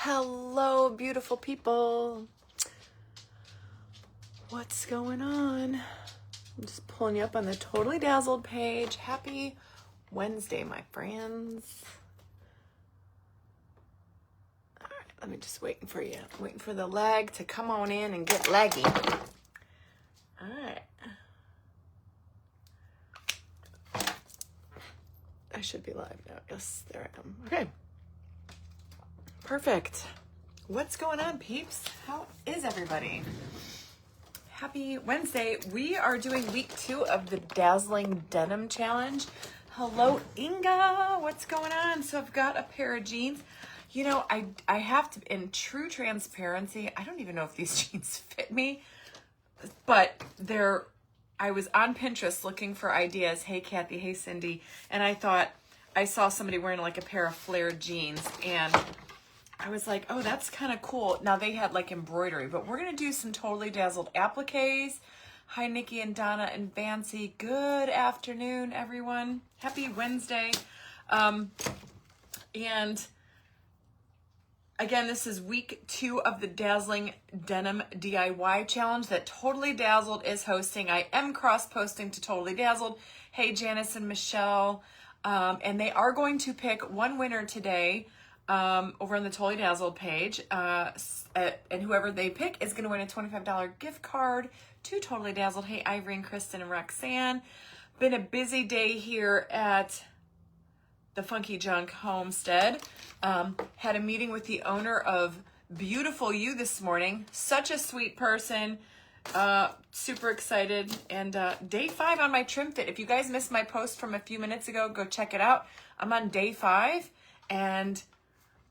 Hello, beautiful people. What's going on? I'm just pulling you up on the Totally Dazzled page. Happy Wednesday, my friends. All right, let me just waiting for you. I'm waiting for the leg to come on in and get leggy. All right. I should be live now. Yes, there I am. Okay. Perfect. What's going on, peeps? How is everybody? Happy Wednesday. We are doing week 2 of the Dazzling Denim Challenge. Hello, Inga. What's going on? So I've got a pair of jeans. You know, I have to, in true transparency, I don't even know if these jeans fit me, but I was on Pinterest looking for ideas. Hey, Kathy. Hey, Cindy. And I thought I saw somebody wearing like a pair of flared jeans, and I was like, oh, that's kind of cool. Now they had like embroidery, but we're going to do some Totally Dazzled appliques. Hi, Nikki and Donna and Vancy. Good afternoon, everyone. Happy Wednesday. And again, this is week 2 of the Dazzling Denim DIY Challenge that Totally Dazzled is hosting. I am cross-posting to Totally Dazzled. Hey, Janice and Michelle. And they are going to pick one winner today over on the Totally Dazzled page. And whoever they pick is going to win a $25 gift card to Totally Dazzled. Hey, Irene, Kristen, and Roxanne. Been a busy day here at the Funky Junk Homestead. Had a meeting with the owner of Beautiful You this morning. Such a sweet person. Super excited. And day 5 on my trim fit. If you guys missed my post from a few minutes ago, go check it out. I'm on day 5 and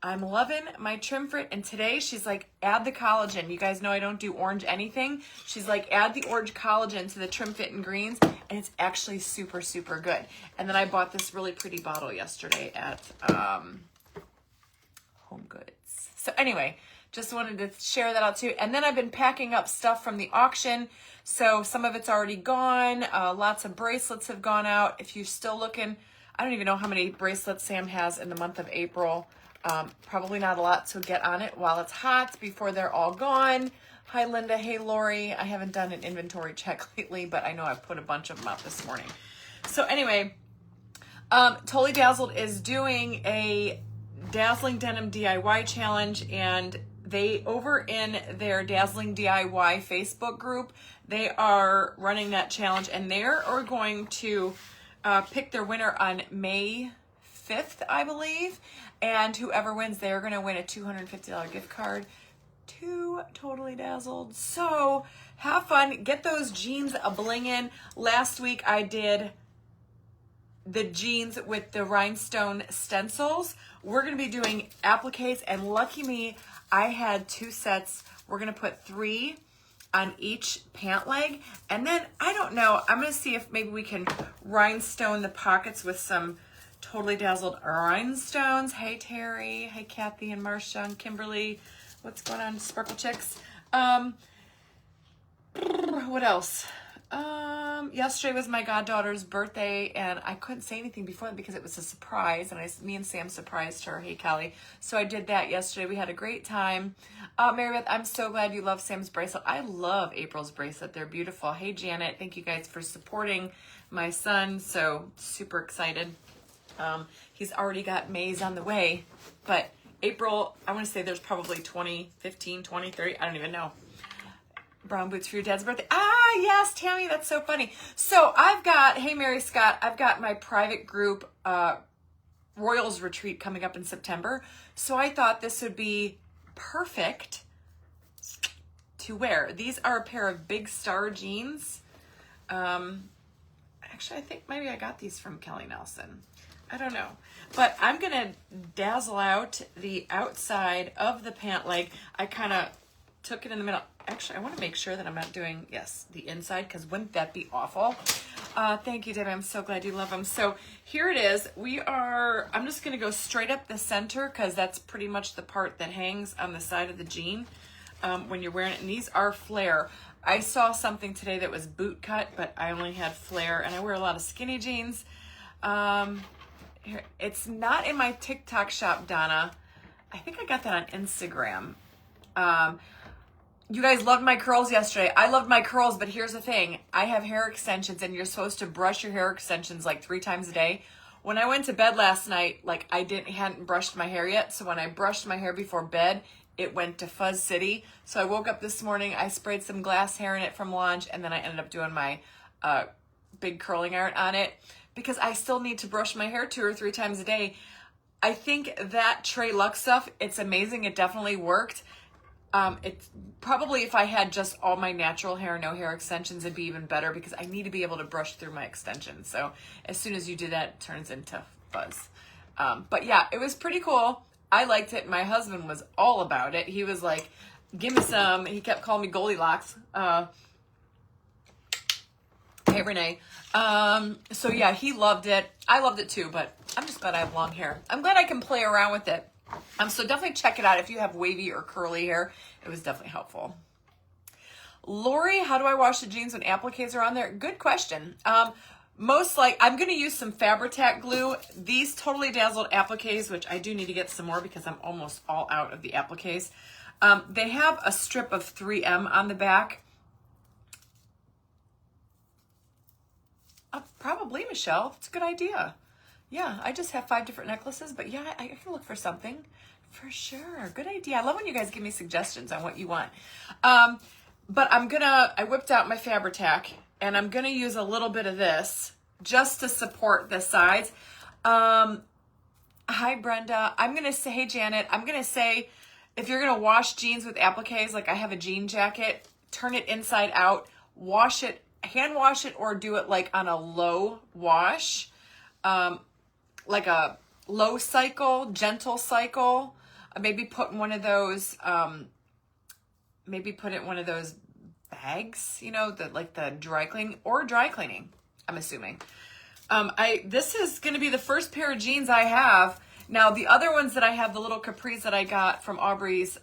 I'm loving my trim fit. And today she's like, add the collagen. You guys know I don't do orange anything. She's like, add the orange collagen to the trim fit in greens. And it's actually super, super good. And then I bought this really pretty bottle yesterday at Home Goods. So anyway, just wanted to share that out too. And then I've been packing up stuff from the auction. So some of it's already gone. Lots of bracelets have gone out. If you're still looking, I don't even know how many bracelets Sam has in the month of April. Probably not a lot, so get on it while it's hot before they're all gone. Hi, Linda. Hey, Lori. I haven't done an inventory check lately, but I know I've put a bunch of them out this morning. So anyway, Totally Dazzled is doing a Dazzling Denim DIY challenge, and they over in their Dazzling DIY Facebook group, they are running that challenge, and they are going to pick their winner on May 5th, I believe. And whoever wins, they're going to win a $250 gift card to Totally Dazzled. So have fun. Get those jeans a blingin'. Last week I did the jeans with the rhinestone stencils. We're going to be doing appliques, and lucky me, I had 2 sets. We're going to put 3 on each pant leg. And then, I don't know, I'm going to see if maybe we can rhinestone the pockets with some Totally Dazzled rhinestones. Hey, Terry. Hey, Kathy and Marcia and Kimberly. What's going on, Sparkle Chicks? What else? Yesterday was my goddaughter's birthday, and I couldn't say anything before that because it was a surprise, and me and Sam surprised her. Hey, Kelly. So I did that yesterday. We had a great time. Marybeth, I'm so glad you love Sam's bracelet. I love April's bracelet. They're beautiful. Hey, Janet. Thank you guys for supporting my son. So super excited. He's already got May's on the way, but April, I want to say there's probably 20, 15, 20, 30, I don't even know. Brown boots for your dad's birthday. Ah, yes, Tammy, that's so funny. So I've got, hey, Mary Scott, I've got my private group Royals retreat coming up in September. So I thought this would be perfect to wear. These are a pair of Big Star jeans. Actually, I think maybe I got these from Kelly Nelson. I don't know. But I'm going to dazzle out the outside of the pant leg. I kind of took it in the middle. Actually, I want to make sure that I'm not doing, yes, the inside, because wouldn't that be awful? Thank you, Debbie. I'm so glad you love them. So here it is. I'm just going to go straight up the center, because that's pretty much the part that hangs on the side of the jean when you're wearing it. And these are flare. I saw something today that was boot cut, but I only had flare, and I wear a lot of skinny jeans. Here, it's not in my TikTok shop, Donna. I think I got that on Instagram. You guys loved my curls yesterday. I loved my curls, but here's the thing. I have hair extensions, and you're supposed to brush your hair extensions like 3 times a day. When I went to bed last night, like I hadn't brushed my hair yet. So when I brushed my hair before bed, it went to Fuzz City. So I woke up this morning, I sprayed some glass hair in it from lunch, and then I ended up doing my big curling iron on it because I still need to brush my hair 2 or 3 times a day. I think that Trey Luxe stuff, it's amazing. It definitely worked. It's probably if I had just all my natural hair, no hair extensions, it'd be even better because I need to be able to brush through my extensions. So as soon as you do that, it turns into fuzz. But yeah, it was pretty cool. I liked it. My husband was all about it. He was like, give me some. He kept calling me Goldilocks. Hey, Renee. So yeah, he loved it. I loved it too, but I'm just glad I have long hair. I'm glad I can play around with it. So definitely check it out if you have wavy or curly hair. It was definitely helpful. Lori, how do I wash the jeans when appliques are on there? Good question. I'm going to use some Fabri-Tac glue. These Totally Dazzled appliques, which I do need to get some more because I'm almost all out of the appliques. They have a strip of 3M on the back. Probably, Michelle. It's a good idea. Yeah, I just have 5 different necklaces, but yeah, I can look for something for sure. Good idea. I love when you guys give me suggestions on what you want. But I whipped out my Fabri-Tac and I'm going to use a little bit of this just to support the sides. Hi, Brenda. I'm going to say, hey, Janet, I'm going to say, if you're going to wash jeans with appliques, like I have a jean jacket, turn it inside out, wash it, hand wash it, or do it like on a low wash. Like a low cycle, gentle cycle. Maybe put in one of those, put it in one of those bags, you know, the dry cleaning, I'm assuming. This is going to be the first pair of jeans I have. Now, the other ones that I have, the little capris that I got from Aubrey's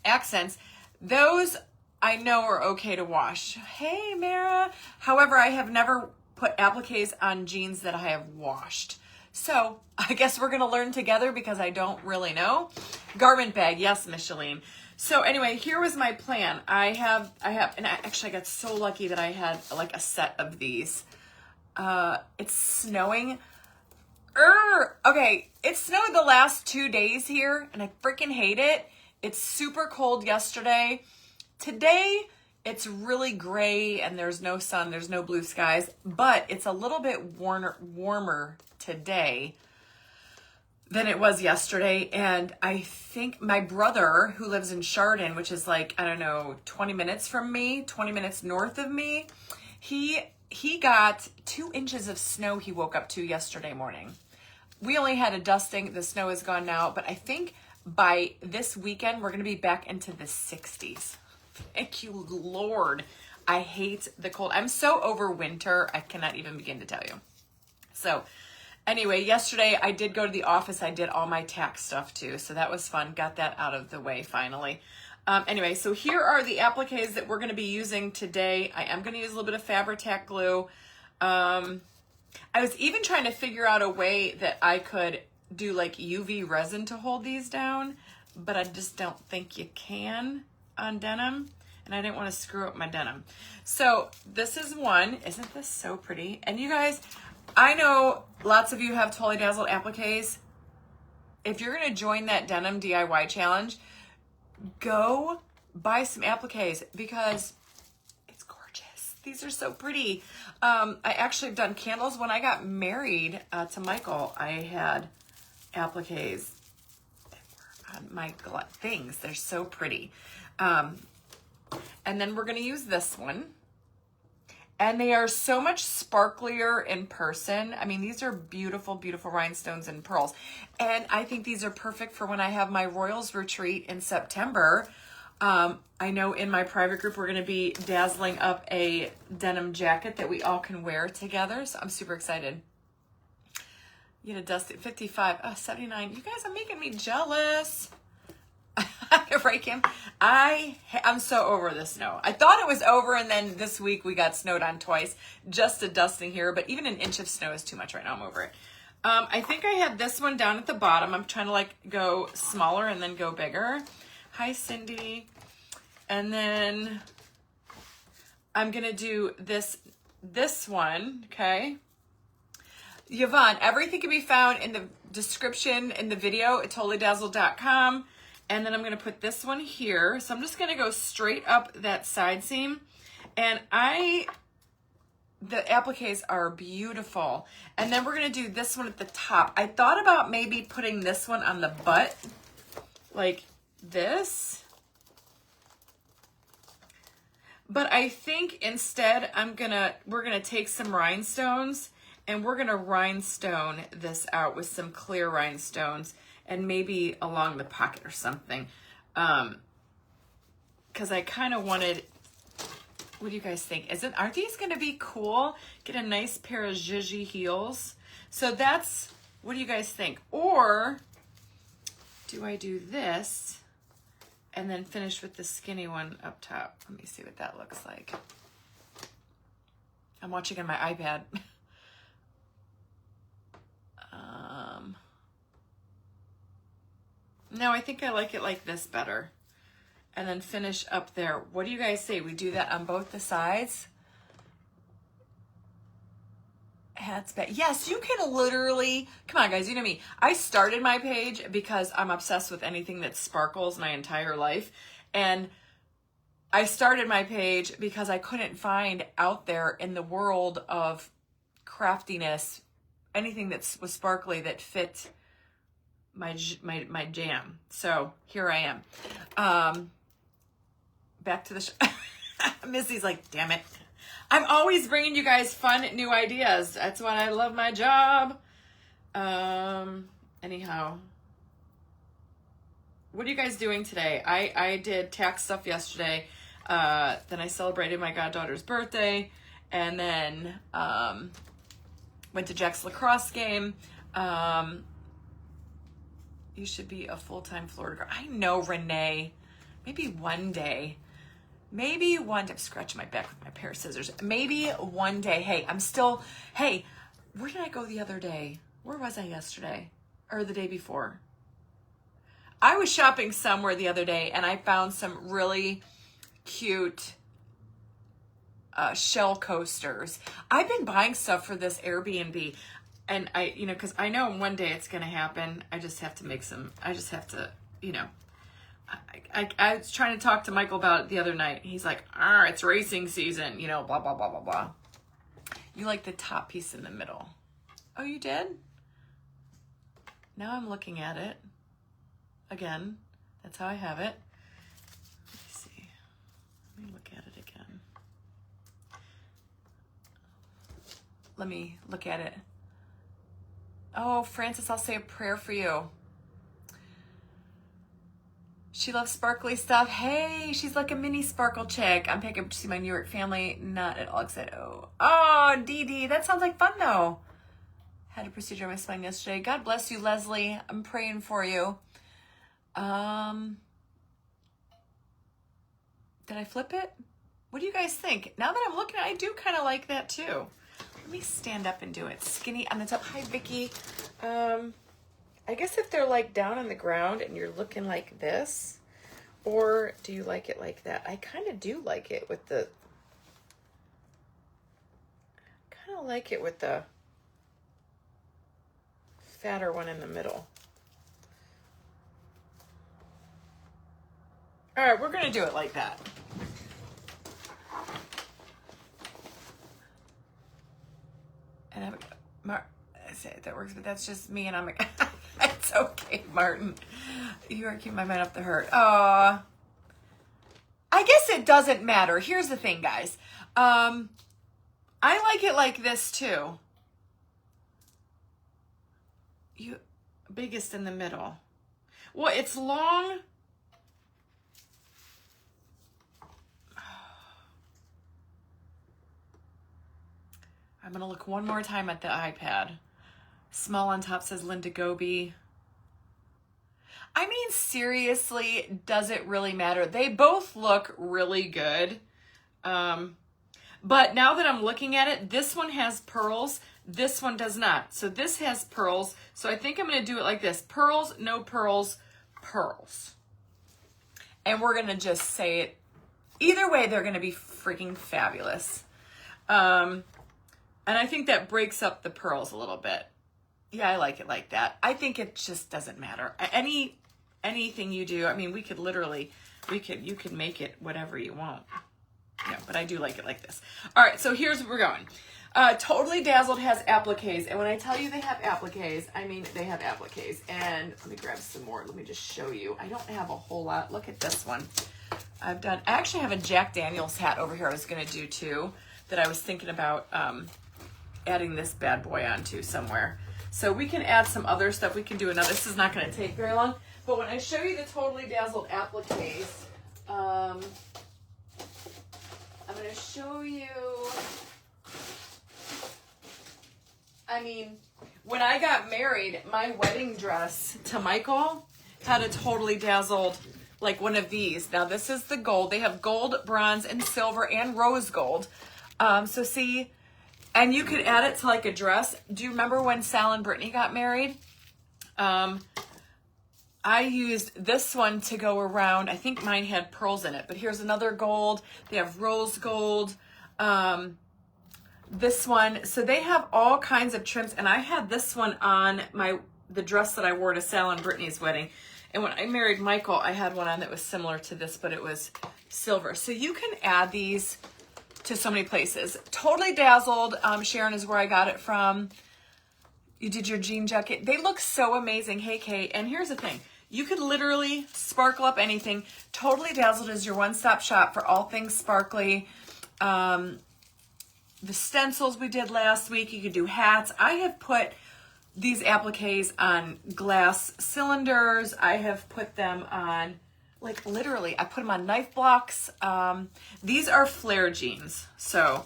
Accents, those I know are okay to wash. Hey, Mara. However, I have never put appliques on jeans that I have washed. So I guess we're going to learn together because I don't really know. Garment bag. Yes, Micheline. So anyway, here was my plan. I have, and I got so lucky that I had like a set of these. It's snowing. Okay. It snowed the last 2 days here and I freaking hate it. It's super cold yesterday. Today, it's really gray and there's no sun, there's no blue skies, but it's a little bit warmer today than it was yesterday. And I think my brother, who lives in Chardon, which is like, I don't know, 20 minutes from me, 20 minutes north of me, he got 2 inches of snow he woke up to yesterday morning. We only had a dusting. The snow is gone now, but I think by this weekend, we're going to be back into the 60s. Thank you, Lord. I hate the cold. I'm so over winter. I cannot even begin to tell you. So anyway, yesterday I did go to the office. I did all my tax stuff too. So that was fun. Got that out of the way finally. Anyway, so here are the appliques that we're going to be using today. I am going to use a little bit of Fabri-Tac glue. I was even trying to figure out a way that I could do like UV resin to hold these down, but I just don't think you can on denim, and I didn't want to screw up my denim. So this is one. Isn't this so pretty? And you guys, I know lots of you have Totally Dazzled appliques. If you're going to join that denim DIY challenge, go buy some appliques because it's gorgeous. These are so pretty. I actually have done candles. When I got married to Michael, I had appliques that were on my things. They're so pretty. And then we're going to use this one. And they are so much sparklier in person. I mean, these are beautiful, beautiful rhinestones and pearls. And I think these are perfect for when I have my Royals retreat in September. I know in my private group, we're going to be dazzling up a denim jacket that we all can wear together. So I'm super excited. You know, dust at 55, 79. You guys are making me jealous. Right, Kim? I'm so over the snow. I thought it was over, and then this week we got snowed on twice. Just a dusting here, but even an inch of snow is too much right now. I'm over it. I think I had this one down at the bottom. I'm trying to like go smaller and then go bigger. Hi, Cindy. And then I'm going to do this one, okay? Yvonne, everything can be found in the description in the video at totallydazzled.com. And then I'm going to put this one here. So I'm just going to go straight up that side seam. And the appliques are beautiful. And then we're going to do this one at the top. I thought about maybe putting this one on the butt like this. But I think instead we're going to take some rhinestones and we're going to rhinestone this out with some clear rhinestones and maybe along the pocket or something. Because I kind of wanted, what do you guys think? Aren't these going to be cool? Get a nice pair of zhuzhy heels. So that's, what do you guys think? Or do I do this and then finish with the skinny one up top? Let me see what that looks like. I'm watching on my iPad. No, I think I like it like this better. And then finish up there. What do you guys say? We do that on both the sides? Hats back. Yes, you can literally, come on guys, you know me. I started my page because I'm obsessed with anything that sparkles my entire life. And I started my page because I couldn't find out there in the world of craftiness anything that was sparkly that fit my jam. So here I am. Back to the Missy's like, damn it. I'm always bringing you guys fun new ideas. That's why I love my job. Anyhow, what are you guys doing today? I did tax stuff yesterday. Then I celebrated my goddaughter's birthday, and then went to Jack's lacrosse game. You should be a full-time Florida girl. I know, Renee. Maybe one day. I'm scratching my back with my pair of scissors. Maybe one day. Hey, where did I go the other day? Where was I yesterday? Or the day before? I was shopping somewhere the other day and I found some really cute shell coasters. I've been buying stuff for this Airbnb. And because I know one day it's going to happen. I just have to I was trying to talk to Michael about it the other night. He's like, it's racing season, blah, blah, blah, blah, blah. You like the top piece in the middle. Oh, you did? Now I'm looking at it. Again, that's how I have it. Let me see. Let me look at it again. Let me look at it. Oh, Francis, I'll say a prayer for you. She loves sparkly stuff. Hey, she's like a mini sparkle chick. I'm picking up to see my New York family. Not at all excited. Oh, Dee Dee. That sounds like fun, though. Had a procedure on my spine yesterday. God bless you, Leslie. I'm praying for you. Did I flip it? What do you guys think? Now that I'm looking at it, I do kind of like that, too. Let me stand up and do it. Skinny on the top. Hi, Vicky. I guess if they're like down on the ground and you're looking like this, or do you like it like that? I kind of do like it with the, fatter one in the middle. All right, we're going to do it like that. And I say that works, but that's just me and I'm like, it's okay, Martin. You are keeping my mind off the hurt. I guess it doesn't matter. Here's the thing, guys. I like it like this too. Biggest in the middle. Well, it's long. I'm going to look one more time at the iPad. Small on top says Linda Goby. I mean, seriously, does it really matter? They both look really good. But now that I'm looking at it, this one has pearls. This one does not. So this has pearls. So I think I'm going to do it like this. Pearls, no pearls, pearls. And we're going to just say it. Either way, they're going to be freaking fabulous. And I think that breaks up the pearls a little bit. Yeah, I like it like that. I think it just doesn't matter. Anything you do, I mean, we could literally, you could make it whatever you want. Yeah, but I do like it like this. All right, so here's where we're going. Totally Dazzled has appliques. And when I tell you they have appliques, I mean they have appliques. And let me grab some more. Let me just show you. I don't have a whole lot. Look at this one. I actually have a Jack Daniels hat over here I was going to do too, that I was thinking about adding this bad boy onto somewhere. So we can add some other stuff. We can do another. This is not going to take very long. But when I show you the Totally Dazzled appliques, I'm going to show you, I mean, when I got married, my wedding dress to Michael had a Totally Dazzled, like one of these. Now this is the gold. They have gold, bronze, and silver, and rose gold. So see, and you could add it to like a dress. Do you remember when Sal and Brittany got married? I used this one to go around. I think mine had pearls in it, but here's another gold. They have rose gold. This one. So they have all kinds of trims, and I had this one on the dress that I wore to Sal and Brittany's wedding. And when I married Michael, I had one on that was similar to this, but it was silver. So you can add these to so many places. Totally Dazzled, Sharon, is where I got it from. You did your jean jacket. They look so amazing. Hey, Kate. And here's the thing. You could literally sparkle up anything. Totally Dazzled is your one-stop shop for all things sparkly. The stencils we did last week. You could do hats. I have put these appliques on glass cylinders. I have put them on, like literally, I put them on knife blocks. These are flare jeans. So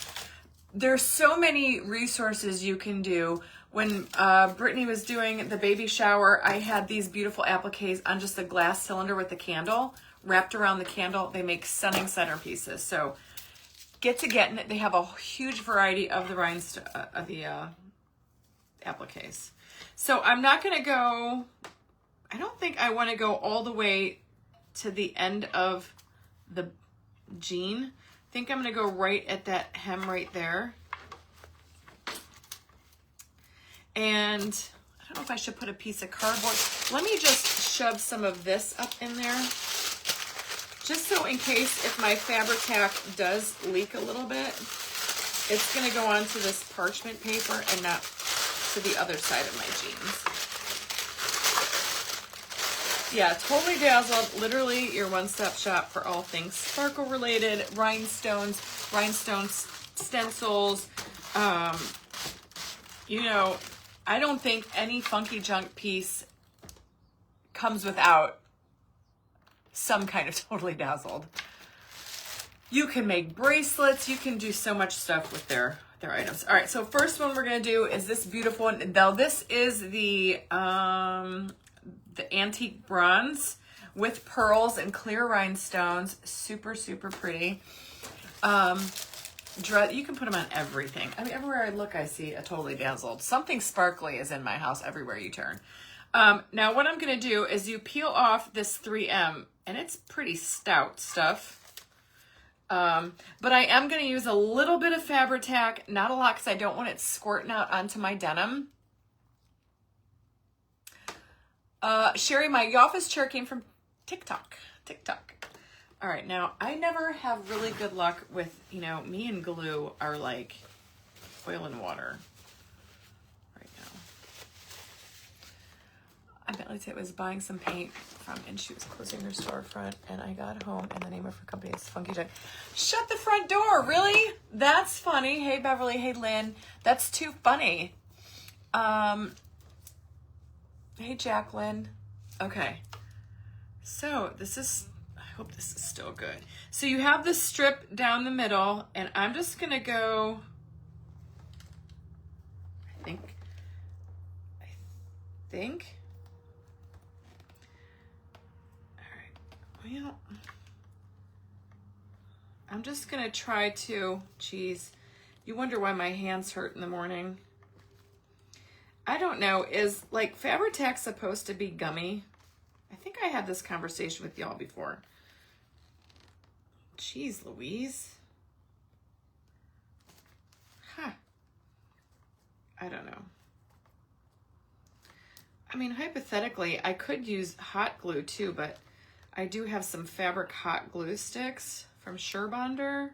there's so many resources you can do. When Brittany was doing the baby shower, I had these beautiful appliques on just a glass cylinder with the candle wrapped around the candle. They make stunning centerpieces. So get to getting it. They have a huge variety of the rhinestone, appliques. So I'm not going to go, I don't think I want to go all the way to the end of the jean. I think I'm going to go right at that hem right there. And I don't know if I should put a piece of cardboard. Let me just shove some of this up in there. Just so in case if my Fabri-Tac does leak a little bit, it's going to go onto this parchment paper and not to the other side of my jeans. Yeah, Totally Dazzled, literally your one-stop shop for all things sparkle related, rhinestone stencils. You know, I don't think any funky junk piece comes without some kind of Totally Dazzled. You can make bracelets. You can do so much stuff with their items. All right, so first one we're going to do is this beautiful one. Now, this is the antique bronze with pearls and clear rhinestones. Super, super pretty. You can put them on everything. I mean, everywhere I look, I see a Totally Dazzled. Something sparkly is in my house everywhere you turn. Now, what I'm going to do is you peel off this 3M, and it's pretty stout stuff. But I am going to use a little bit of Fabri-Tac, not a lot because I don't want it squirting out onto my denim. Sherry, my office chair came from TikTok. All right, now I never have really good luck with, you know, me and glue are like oil and water right now. I bet Lisa was buying some paint from, and she was closing her storefront, and I got home, and the name of her company is Funky Junk. Shut the front door, really? That's funny. Hey, Beverly. Hey, Lynn. That's too funny. Hey, Jacqueline. Okay. So this is, I hope this is still good. So you have the strip down the middle, and I'm just going to go, I think. All right. Well, I'm just going to try to, geez, you wonder why my hands hurt in the morning. I don't know, is like Fabri-Tac supposed to be gummy? I think I had this conversation with y'all before. Jeez Louise. Huh. I don't know. I mean, hypothetically, I could use hot glue too, but I do have some fabric hot glue sticks from Surebonder.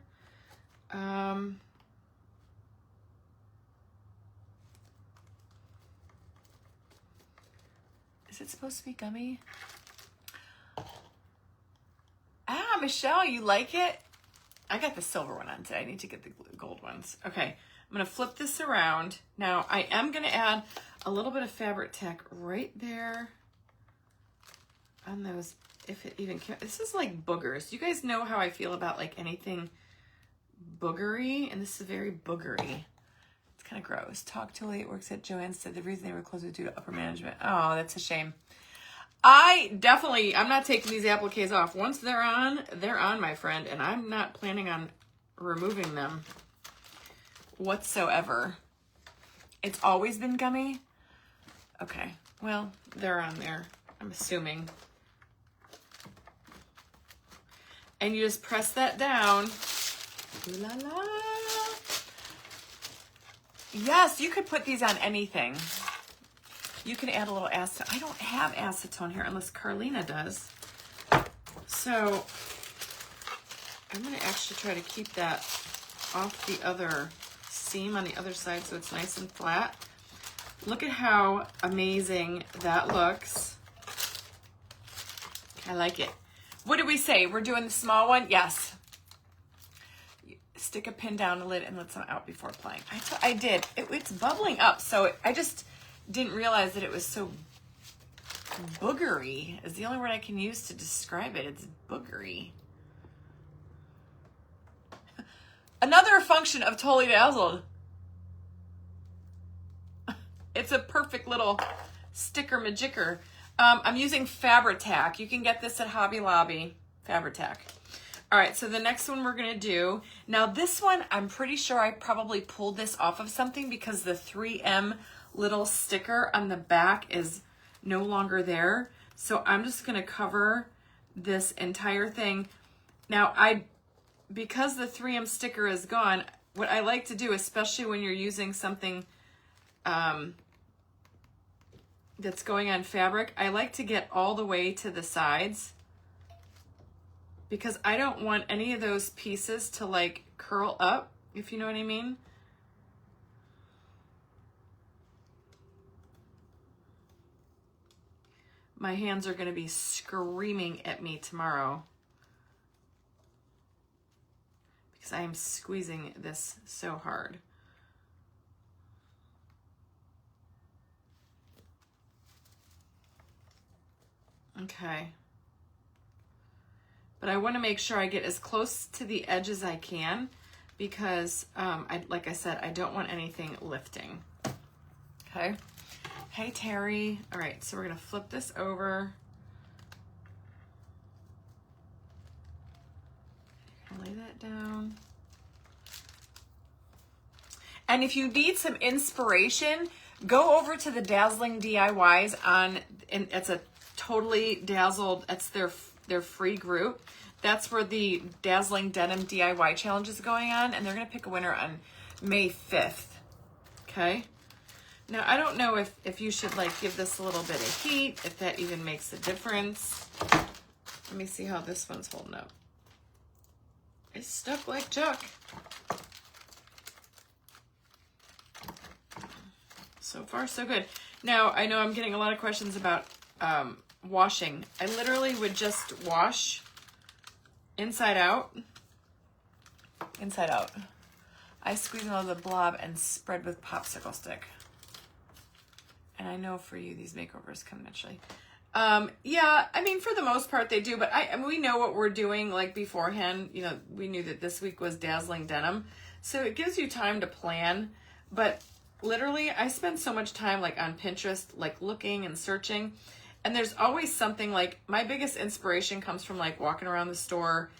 Is it supposed to be gummy? Ah, Michelle, you like it? I got the silver one on today. I need to get the gold ones. Okay, I'm gonna flip this around. Now, I am gonna add a little bit of Fabri-Tac right there on those, if it even can. This is like boogers. You guys know how I feel about like anything boogery, and this is very boogery. It's kind of gross. Talk to Lily, it works at Joann's, said the reason they were closed was due to upper management. Oh, that's a shame. I'm not taking these appliques off. Once they're on, my friend, and I'm not planning on removing them whatsoever. It's always been gummy. Okay, well, they're on there, I'm assuming. And you just press that down. Ooh la la. Yes, you could put these on anything. You can add a little acetone. I don't have acetone here unless Carlina does. So I'm going to actually try to keep that off the other seam on the other side so it's nice and flat. Look at how amazing that looks. I like it. What did we say? We're doing the small one? Yes. Stick a pin down the lid and let some out before applying. I did. It's bubbling up, so I just didn't realize that it was so boogery. Is the only word I can use to describe it. It's boogery. Another function of Totally Dazzled. It's a perfect little sticker majicker. I'm using Fabri-Tac. You can get this at Hobby Lobby. Fabri-Tac. All right, so the next one we're gonna do, now this one, I'm pretty sure I probably pulled this off of something because the 3M little sticker on the back is no longer there. So I'm just gonna cover this entire thing. Now, because the 3M sticker is gone, what I like to do, especially when you're using something that's going on fabric, I like to get all the way to the sides because I don't want any of those pieces to like curl up, if you know what I mean. My hands are going to be screaming at me tomorrow because I am squeezing this so hard. Okay. But I want to make sure I get as close to the edge as I can because, like I said, I don't want anything lifting. Okay. Hey, Terry. All right, so we're going to flip this over. Lay that down. And if you need some inspiration, go over to the Dazzling DIYs and it's a Totally Dazzled, it's their free group. That's where the Dazzling Denim DIY challenge is going on, and they're going to pick a winner on May 5th. Okay? Now, I don't know if you should like give this a little bit of heat, if that even makes a difference. Let me see how this one's holding up. It's stuck like Chuck. So far, so good. Now, I know I'm getting a lot of questions about washing. I literally would just wash inside out. Inside out. I squeeze another blob and spread with popsicle stick. And I know for you, these makeovers come naturally. Yeah, I mean, for the most part they do, but I mean, we know what we're doing like beforehand. You know, we knew that this week was Dazzling Denim. So it gives you time to plan. But literally, I spend so much time like on Pinterest, like looking and searching. And there's always something like, my biggest inspiration comes from like walking around the store,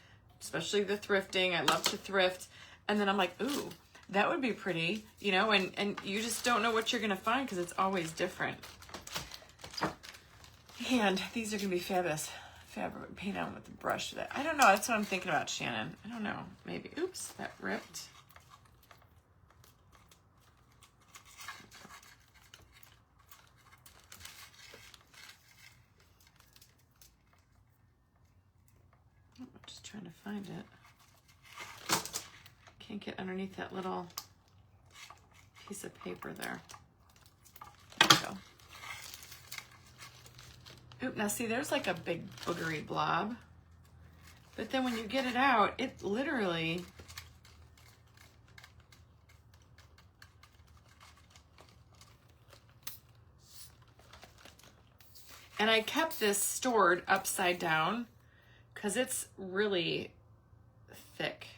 especially the thrifting. I love to thrift. And then I'm like, ooh, That would be pretty, you know, and you just don't know what you're going to find because it's always different. And these are going to be fabulous. Fabric paint on with the brush. That I don't know. That's what I'm thinking about, Shannon. I don't know. Maybe. Oops, that ripped. I'm just trying to find it. Can't get underneath that little piece of paper there. There we go. Oop, now see, there's like a big boogery blob. But then when you get it out, it literally... And I kept this stored upside down because it's really thick.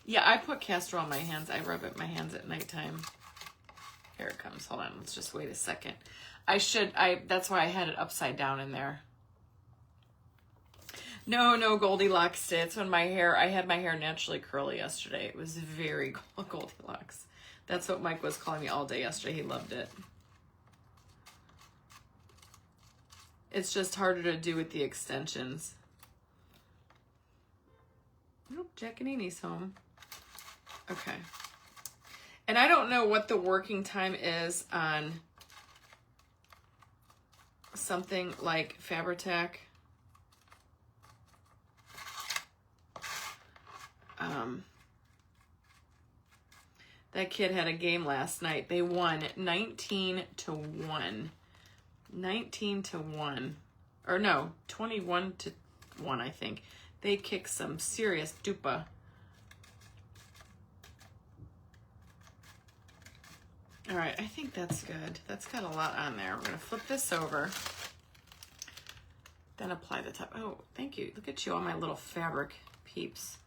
Yeah, I put castor on my hands. I rub it in my hands at nighttime. Here it comes. Hold on. Let's just wait a second. That's why I had it upside down in there. No Goldilocks it's when I had my hair naturally curly yesterday. It was very Goldilocks. That's what Mike was calling me all day yesterday. He loved it. It's just harder to do with the extensions. Nope, Giaccanini's home. Okay. And I don't know what the working time is on something like Fabri-Tac. That kid had a game last night. They won 19-1. 19-1. Or no, 21-1, I think. They kicked some serious dupa. All right, I think that's good. That's got a lot on there. We're gonna flip this over. Then apply the top. Oh, thank you. Look at you, all my little fabric peeps.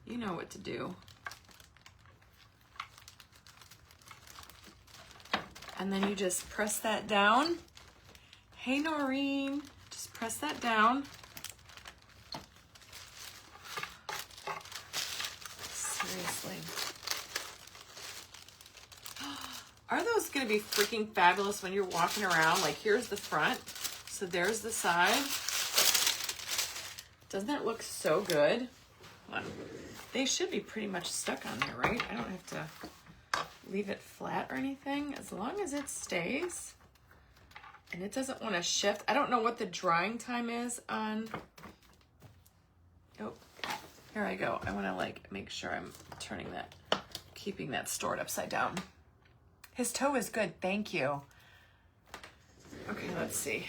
You know what to do. And then you just press that down. Hey, Noreen, just press that down. Seriously. Are those going to be freaking fabulous when you're walking around? Like, here's the front. So there's the side. Doesn't that look so good? Hold on. They should be pretty much stuck on there, right? I don't have to leave it flat or anything. As long as it stays and it doesn't want to shift. I don't know what the drying time is on. Oh, here I go. I want to like make sure I'm turning that, keeping that stored upside down. His toe is good, thank you. Okay, let's see.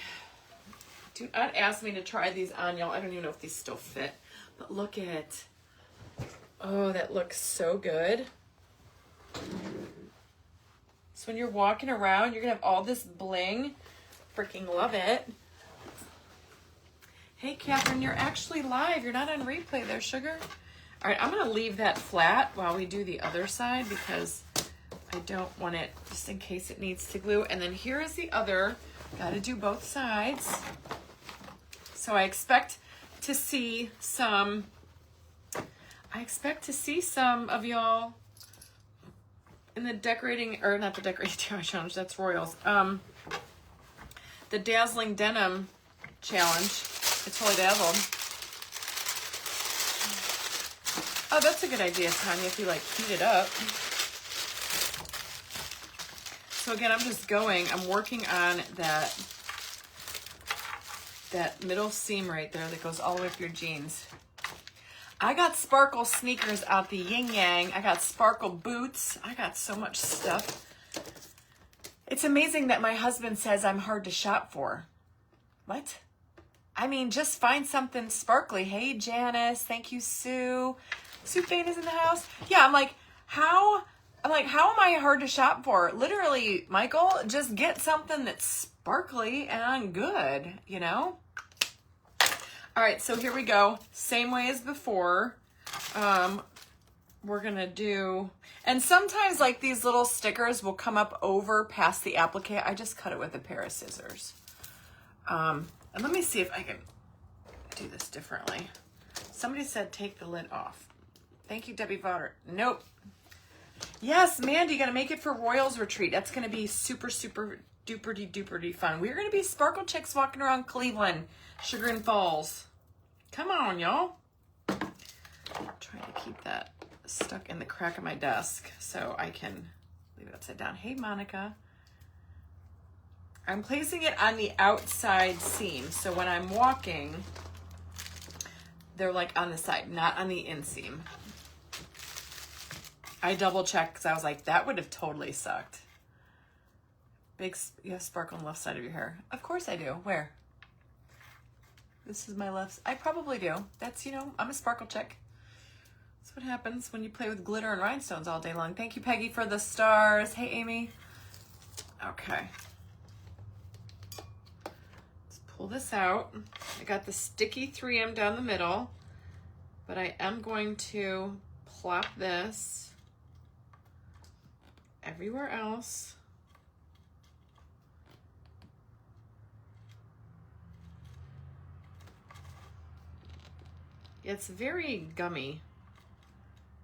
Do not ask me to try these on, y'all. I don't even know if these still fit, but look at it. Oh, that looks so good. So when you're walking around, you're gonna have all this bling. Freaking love it. Hey, Catherine, you're actually live. You're not on replay there, sugar. All right, I'm gonna leave that flat while we do the other side because I don't want it, just in case it needs to glue. And then here is the other. Got to do both sides. So I expect to see some of y'all in the decorating, or not the decorating challenge, that's Royals. The Dazzling Denim Challenge. It's Totally Dazzled. Oh, that's a good idea, Tanya, if you like heat it up. So again, I'm working on that middle seam right there that goes all the way up your jeans. I got sparkle sneakers out the yin yang. I got sparkle boots. I got so much stuff. It's amazing that my husband says I'm hard to shop for. What? I mean, just find something sparkly. Hey, Janice. Thank you, Sue. Sue Fain is in the house. Yeah, I'm like, how am I hard to shop for? Literally, Michael, just get something that's sparkly and good, you know? All right, so here we go. Same way as before. We're gonna do, and sometimes like these little stickers will come up over past the applique. I just cut it with a pair of scissors. And let me see if I can do this differently. somebody said take the lid off. Thank you, Debbie Votter. Nope. Yes, Mandy, you got to make it for Royals Retreat. That's going to be super, super duper duper fun. We're going to be Sparkle Chicks walking around Cleveland, Sugar Falls. Come on, y'all. I'm trying to keep that stuck in the crack of my desk so I can leave it upside down. Hey, Monica. I'm placing it on the outside seam. So when I'm walking, they're like on the side, not on the inseam. I double checked because I was like, that would have totally sucked. Big, you have sparkle on the left side of your hair. Of course I do. Where? This is my left. I probably do. That's, you know, I'm a sparkle chick. That's what happens when you play with glitter and rhinestones all day long. Thank you, Peggy, for the stars. Hey, Amy. Okay. Let's pull this out. I got the sticky 3M down the middle, but I am going to plop this everywhere else. It's very gummy.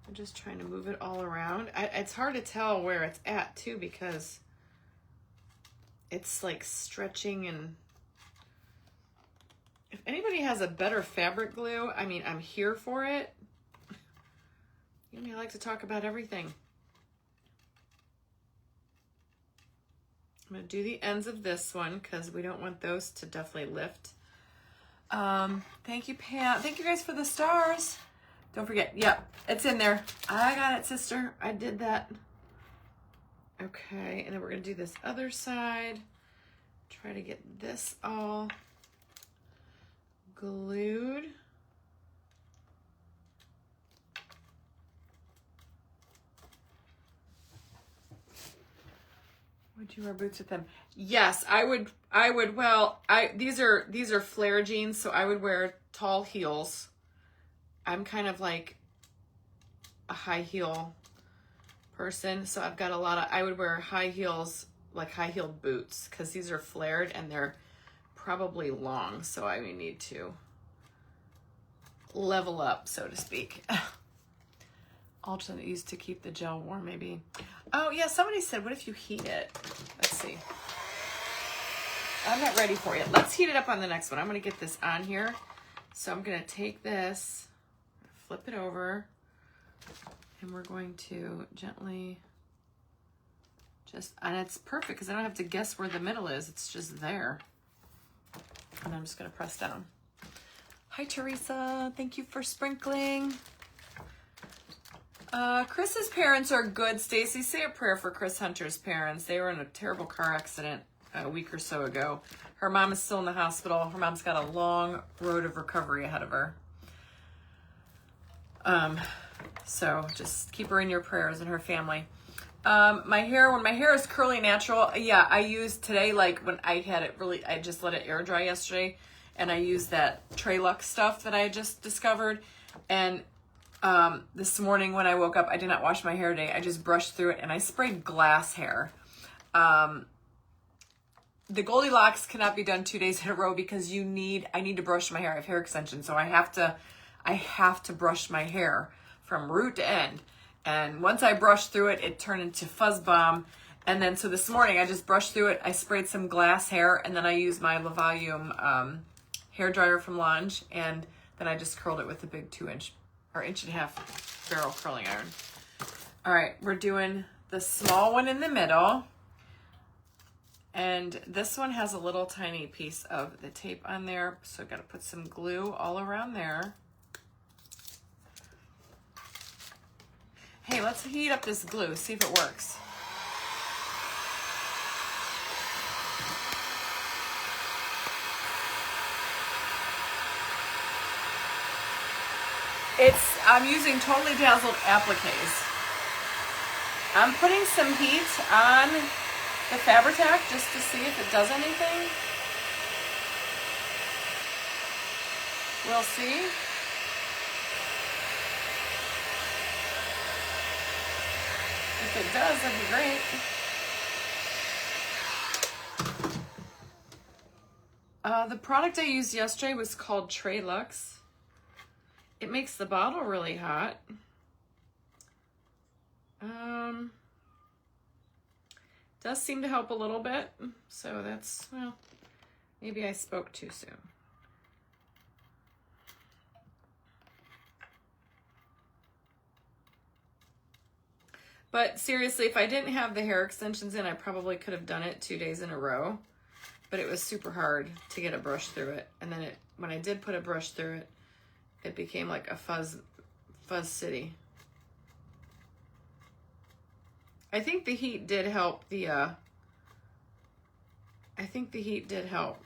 I'm just trying to move it all around. It's hard to tell where it's at too because it's like stretching. And if anybody has a better fabric glue, I mean, I'm here for it. You know, I like to talk about everything. I'm going to do the ends of this one because we don't want those to definitely lift. Thank you, Pam. Thank you guys for the stars. Don't forget. Yep, it's in there. I got it, sister. I did that. Okay, and then we're going to do this other side. Try to get this all glued. Would you wear boots with them? Yes, I would. Well, these are flare jeans, so I would wear tall heels. I'm kind of like a high heel person, so I've got a lot of. I would wear high heels, like high heeled boots, because these are flared and they're probably long, so I may need to level up, so to speak. Alternate use to keep the gel warm, maybe. Oh yeah, somebody said, what if you heat it? Let's see. I'm not ready for it. Let's heat it up on the next one. I'm going to get this on here. So I'm going to take this, flip it over, and we're going to gently just, and it's perfect because I don't have to guess where the middle is. It's just there. And I'm just going to press down. Hi, Teresa. Thank you for sprinkling. Chris's parents are good. Stacy, say a prayer for Chris Hunter's parents. They were in a terrible car accident a week or so ago. Her mom is still in the hospital. Her mom's got a long road of recovery ahead of her. So just keep her in your prayers and her family. When my hair is curly natural, yeah, I use today, like when I had it really, I just let it air dry yesterday, and I used that Trelux stuff that I just discovered. And this morning when I woke up, I did not wash my hair today. I just brushed through it and I sprayed glass hair. The Goldilocks cannot be done 2 days in a row because I need to brush my hair. I have hair extensions, so I have to brush my hair from root to end. And once I brushed through it, it turned into fuzz bomb. And then, so this morning I just brushed through it. I sprayed some glass hair, and then I used my Le Volume hair dryer from Lange, and then I just curled it with a big 2-inch or 1.5-inch barrel curling iron. All right, we're doing the small one in the middle. And this one has a little tiny piece of the tape on there, so I've got to put some glue all around there. Hey, let's heat up this glue, see if it works. I'm using Totally Dazzled appliques. I'm putting some heat on the Fabri-Tac just to see if it does anything. We'll see. If it does, that'd be great. The product I used yesterday was called Trelux. it makes the bottle really hot. Does seem to help a little bit. So that's, well, maybe I spoke too soon. But seriously, if I didn't have the hair extensions in, I probably could have done it 2 days in a row. But it was super hard to get a brush through it. And then when I did put a brush through it, it became like a fuzz city. I think the heat did help I think the heat did help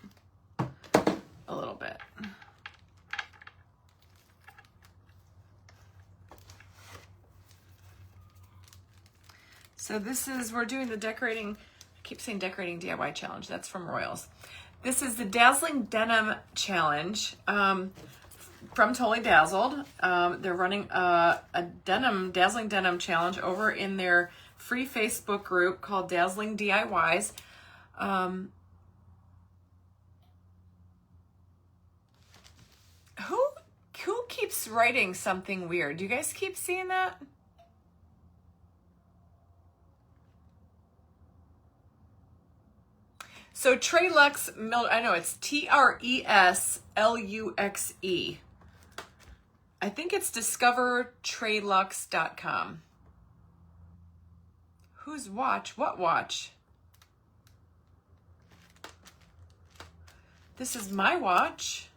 a little bit. So this is, we're doing the decorating, I keep saying decorating DIY challenge. That's from Royals. This is the Dazzling Denim Challenge from Totally Dazzled. They're running a Dazzling Denim Challenge over in their free Facebook group called Dazzling DIYs. Who keeps writing something weird? Do you guys keep seeing that? So Trelux, I know it's TRESLUXE. I think it's discovertrelux.com. Whose watch? What watch? This is my watch.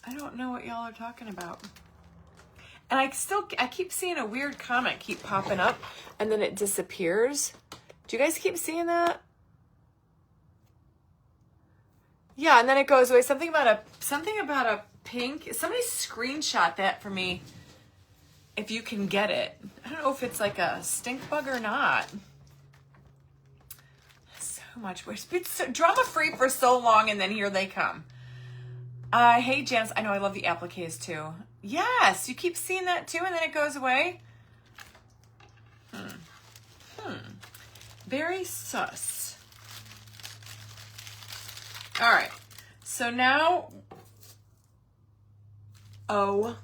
I don't know what y'all are talking about. And I keep seeing a weird comment keep popping up and then it disappears. Do you guys keep seeing that? Yeah, and then it goes away. Something about a pink. Somebody screenshot that for me if you can get it. I don't know if it's like a stink bug or not. So much. It's been so drama free for so long and then here they come. Hey, Janice, I know I love the appliques too. Yes, you keep seeing that too, and then it goes away. Very sus. All right, so now, oh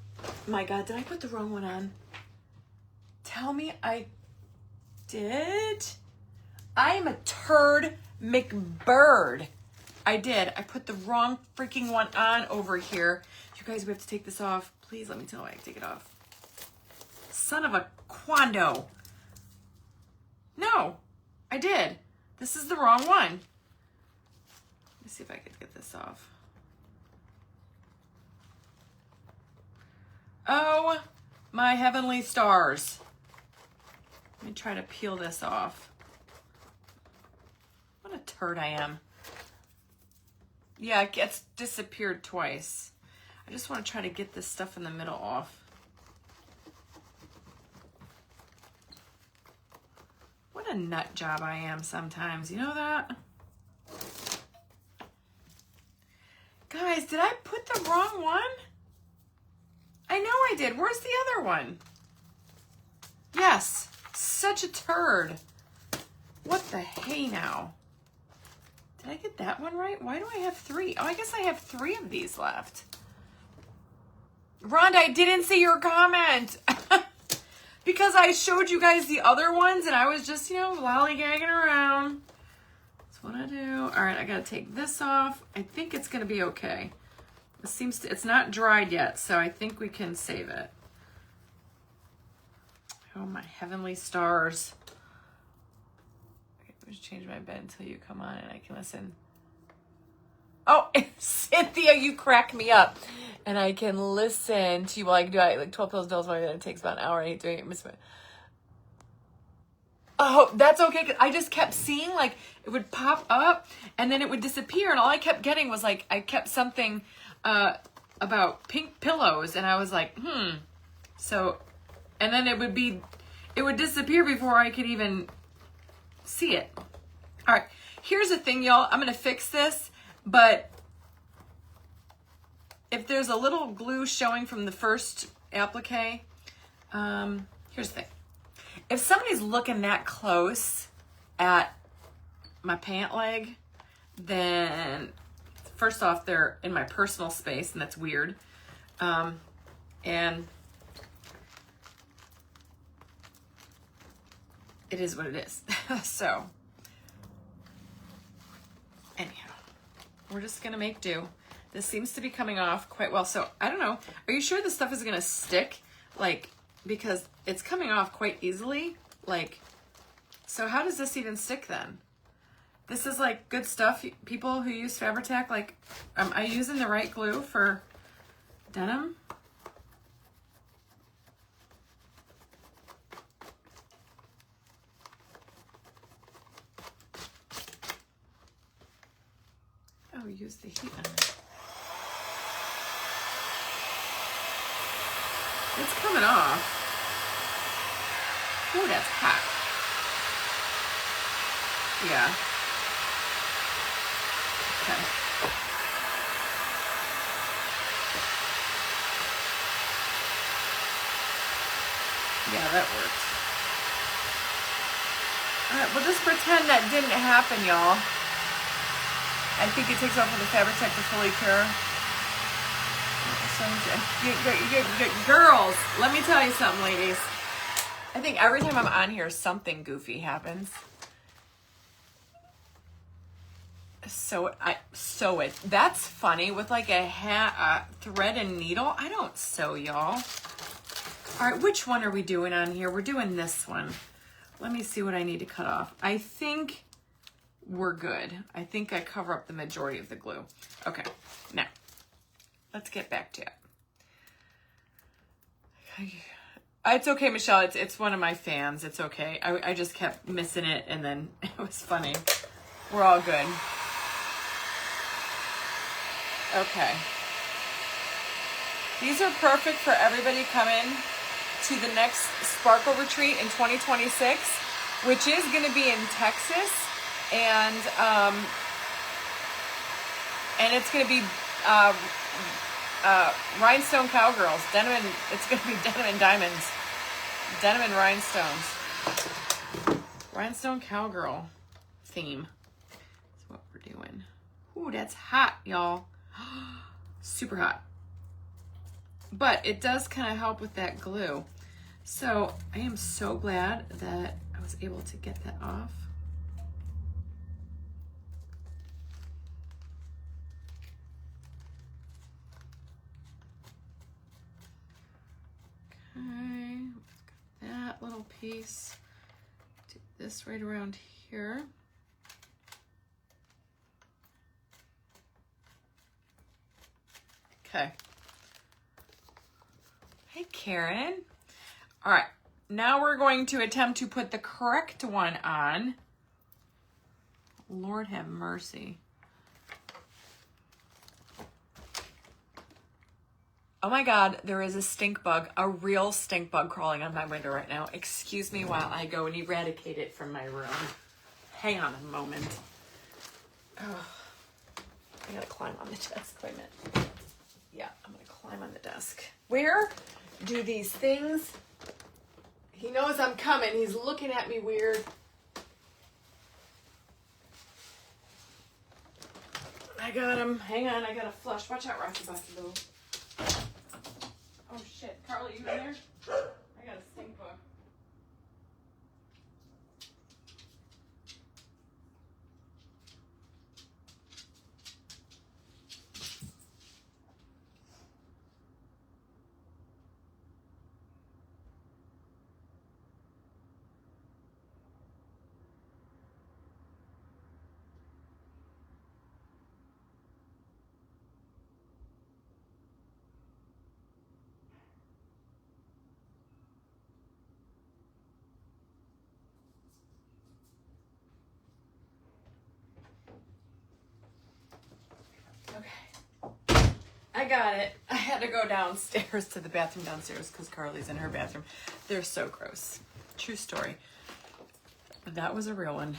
my God, did I put the wrong one on? Tell me I did. I am a turd McBird. I did. I put the wrong freaking one on over here. You guys, we have to take this off. Please let me tell I can take it off. Son of a quando. No, I did. This is the wrong one. Let me see if I could get this off. Oh, my heavenly stars. Let me try to peel this off. What a turd I am. Yeah, it gets disappeared twice. I just want to try to get this stuff in the middle off. What a nut job I am sometimes. You know that? Guys, did I put the wrong one? I know I did. Where's the other one? Yes, such a turd. What the hey now? Did I get that one right? Why do I have 3? Oh, I guess I have 3 of these left. Rhonda, I didn't see your comment. Because I showed you guys the other ones and I was just, lollygagging around. That's what I do. All right, I got to take this off. I think it's going to be okay. It's not dried yet, so I think we can save it. Oh, my heavenly stars. Just change my bed until you come on and I can listen. Oh, Cynthia, you crack me up. And I can listen to you while I can do like 12 pills, it takes about an hour. I hate doing it. Oh, that's okay. 'Cause I just kept seeing like it would pop up and then it would disappear. And all I kept getting was like, I kept something about pink pillows. And I was like, So, and then it would disappear before I could even see it. All right, here's the thing, y'all. I'm gonna fix this, but if there's a little glue showing from the first applique, here's the thing. If somebody's looking that close at my pant leg, then first off, they're in my personal space, and that's weird. And it is what it is. So anyhow, we're just gonna make do. This seems to be coming off quite well. So I don't know, are you sure this stuff is gonna stick? Like, because it's coming off quite easily. Like, so how does this even stick then? This is like good stuff. People who use Fabri-Tac, like, am I using the right glue for denim? Oh, use the heat on it. It's coming off. Oh, that's hot. Yeah. Okay. Yeah, that works. All right, we'll just pretend that didn't happen, y'all. I think it takes off with the Fabri-Tac to fully cure. Girls, let me tell you something, ladies. I think every time I'm on here, something goofy happens. So I sew it. That's funny with like a thread and needle. I don't sew, y'all. All right, which one are we doing on here? We're doing this one. Let me see what I need to cut off. I think we're good. I think I cover up the majority of the glue. Okay, now let's get back to it. It's okay, Michelle. It's one of my fans. It's okay. I just kept missing it, and then it was funny. We're all good. Okay. These are perfect for everybody coming to the next Sparkle Retreat in 2026, which is going to be in Texas, and it's going to be Rhinestone Cowgirls. Denim and, it's going to be Denim and Diamonds. Denim and Rhinestones. Rhinestone Cowgirl theme. That's what we're doing. Ooh, that's hot, y'all. Super hot. But it does kind of help with that glue. So I am so glad that I was able to get that off. Okay, got that little piece. Do this right around here. Okay. Hey, Karen. All right, now we're going to attempt to put the correct one on. Lord have mercy. Oh my God, there is a stink bug, a real stink bug crawling on my window right now. Excuse me while I go and eradicate it from my room. Hang on a moment. Oh, I gotta climb on the desk. Wait a minute. Yeah, I'm gonna climb on the desk. Where do these things... He knows I'm coming. He's looking at me weird. I got him. Hang on, I gotta flush. Watch out, Rocky Bossy Boo. Oh shit, Carly, you in there? I got a stink bug. I got it. I had to go downstairs to the bathroom downstairs because Carly's in her bathroom. They're so gross. True story. But that was a real one.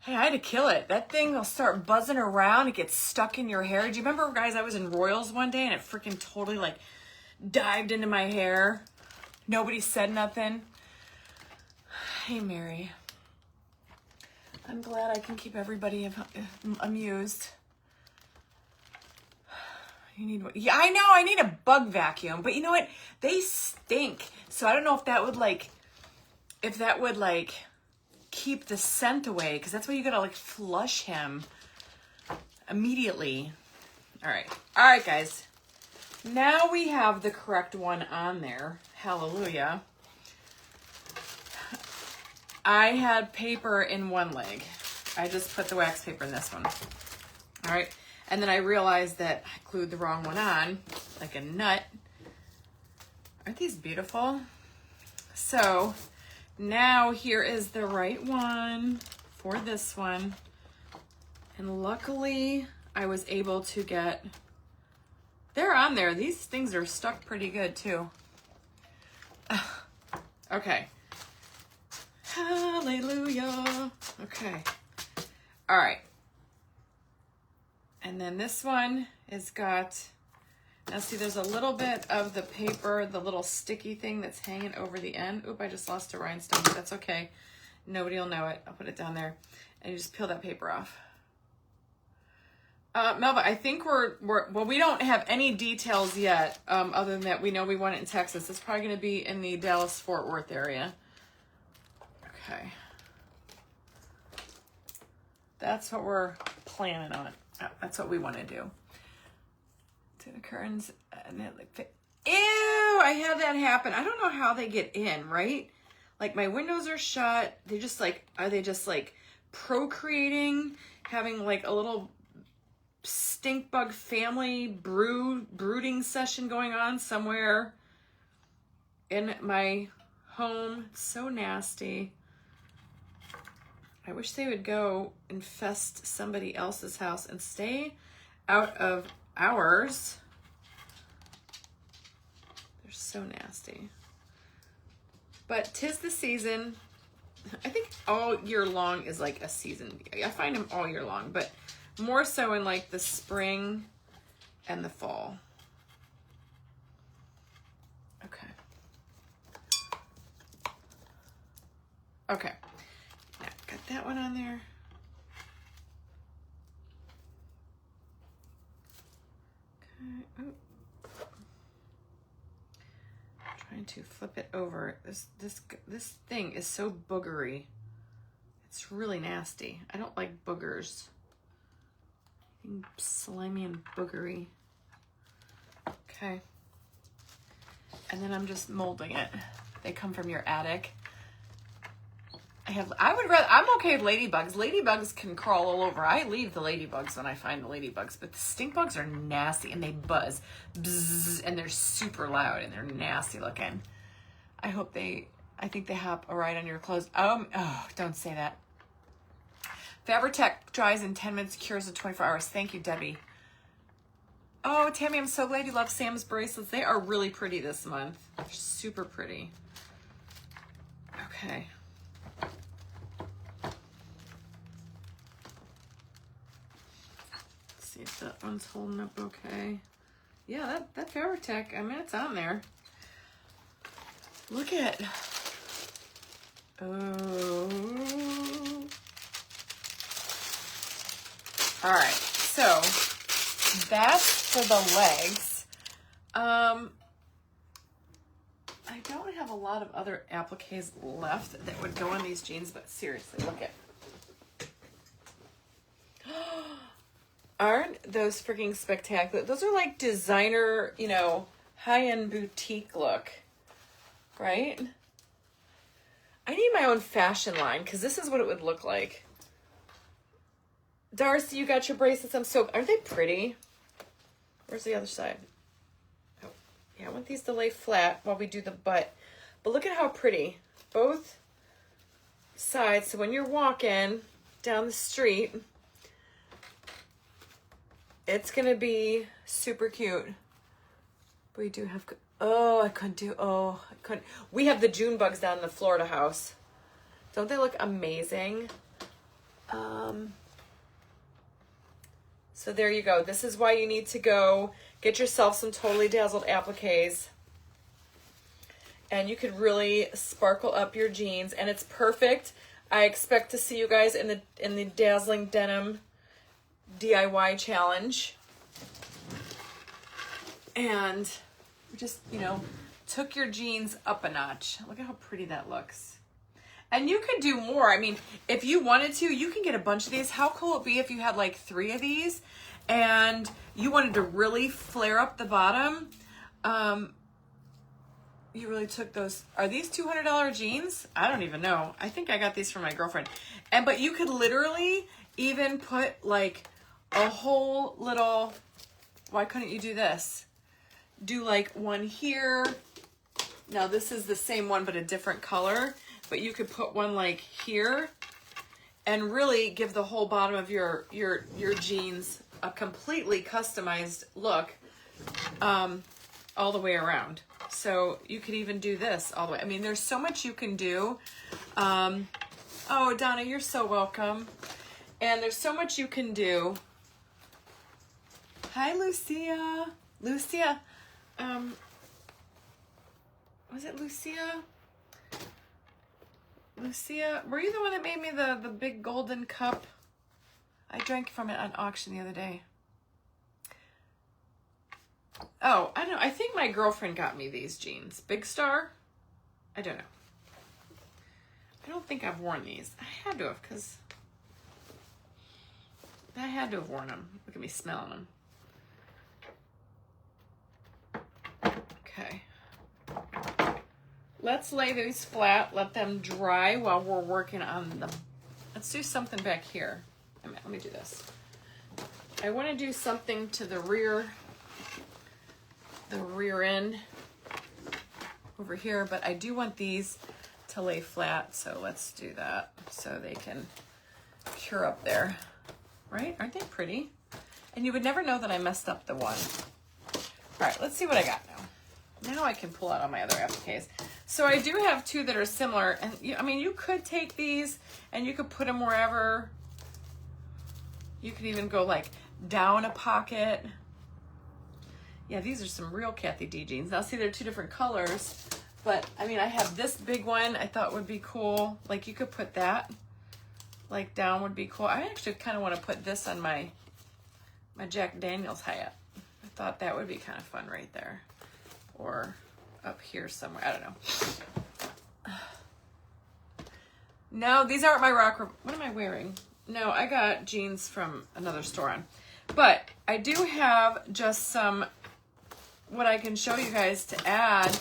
Hey, I had to kill it. That thing will start buzzing around. It gets stuck in your hair. Do you remember, guys, I was in Royals one day and it freaking totally like dived into my hair. Nobody said nothing. Hey, Mary. I'm glad I can keep everybody amused. You need one. Yeah, I know. I need a bug vacuum, but you know what? They stink. So I don't know if that would like, keep the scent away, because that's why you gotta like flush him immediately. All right, guys. Now we have the correct one on there. Hallelujah. I had paper in one leg. I just put the wax paper in this one. All right. And then I realized that I glued the wrong one on, like a nut. Aren't these beautiful? So now here is the right one for this one. And luckily I was able to get, they're on there. These things are stuck pretty good too. Okay. Hallelujah. Okay. All right. And then this one is got, now see there's a little bit of the paper, the little sticky thing that's hanging over the end. Oop, I just lost a rhinestone, but that's okay. Nobody will know it. I'll put it down there. And you just peel that paper off. Melva, I think well, we don't have any details yet, other than that we know we want it in Texas. It's probably going to be in the Dallas-Fort Worth area. Okay. That's what we're planning on. That's what we want to do. To the curtains. And then like, ew, I had that happen. I don't know how they get in, right? Like my windows are shut. They just like, are they just like procreating, having like a little stink bug family brooding session going on somewhere in my home? It's so nasty. I wish they would go infest somebody else's house and stay out of ours. They're so nasty. But 'tis the season. I think all year long is like a season. I find them all year long, but more so in like the spring and the fall. Okay. Okay. Now, got that one on there. Okay. Oh. Trying to flip it over. This thing is so boogery. It's really nasty. I don't like boogers. Slimy and boogery. Okay. And then I'm just molding it. They come from your attic. I'm okay with ladybugs. Ladybugs can crawl all over. I leave the ladybugs when I find the ladybugs, but the stink bugs are nasty and they buzz. Bzzz, and they're super loud and they're nasty looking. I think they hop right on your clothes. Oh, don't say that. Fabri-Tac dries in 10 minutes, cures in 24 hours. Thank you, Debbie. Oh, Tammy, I'm so glad you love Sam's bracelets. They are really pretty this month. They're super pretty. Okay. Let's see if that one's holding up okay. Yeah, that Fabri-Tac, I mean, it's on there. Look at it. Oh. All right, so that's for the legs. I don't have a lot of other appliques left that would go on these jeans, but seriously, look at. Aren't those freaking spectacular? Those are like designer, you know, high-end boutique look, right? I need my own fashion line because this is what it would look like. Darcy, you got your bracelets. Aren't they pretty? Where's the other side? Oh, yeah, I want these to lay flat while we do the butt. But look at how pretty. Both sides. So when you're walking down the street, it's going to be super cute. We do have, I couldn't. We have the June bugs down in the Florida house. Don't they look amazing? So there you go. This is why you need to go get yourself some Totally Dazzled appliques. And you could really sparkle up your jeans. And it's perfect. I expect to see you guys in the Dazzling Denim DIY challenge. And we just, you know, took your jeans up a notch. Look at how pretty that looks. And you could do more. I mean, if you wanted to, you can get a bunch of these. How cool would it be if you had like 3 of these and you wanted to really flare up the bottom? You really took those. Are these $200 jeans? I don't even know. I think I got these from my girlfriend. But you could literally even put like a whole little, why couldn't you do this? Do like one here. Now this is the same one, but a different color, but you could put one like here and really give the whole bottom of your jeans a completely customized look, all the way around. So you could even do this all the way. I mean, there's so much you can do. Oh, Donna, you're so welcome. And there's so much you can do. Hi, Lucia. Lucia. Was it Lucia? Lucia, were you the one that made me the big golden cup? I drank from it on auction the other day. Oh, I don't know. I think my girlfriend got me these jeans. Big Star? I don't know. I don't think I've worn these. I had to have, because I had to have worn them. Look at me smelling them. Okay. Let's lay these flat. Let them dry while we're working on them. Let's do something back here. Let me do this. I want to do something to the rear end over here, but I do want these to lay flat, so let's do that so they can cure up there. Right? Aren't they pretty? And you would never know that I messed up the one. All right, let's see what I got now. Now I can pull out all my other appliques. So I do have 2 that are similar, and I mean, you could take these and you could put them wherever. You could even go like down a pocket. Yeah, these are some real Kathy D jeans. Now see, they're 2 different colors, but I mean, I have this big one I thought would be cool. Like you could put that like down would be cool. I actually kind of want to put this on my Jack Daniels hat. I thought that would be kind of fun right there. Or up here somewhere. I don't know. No, these aren't my rock. What am I wearing? No, I got jeans from another store on. But I do have just some, what I can show you guys to add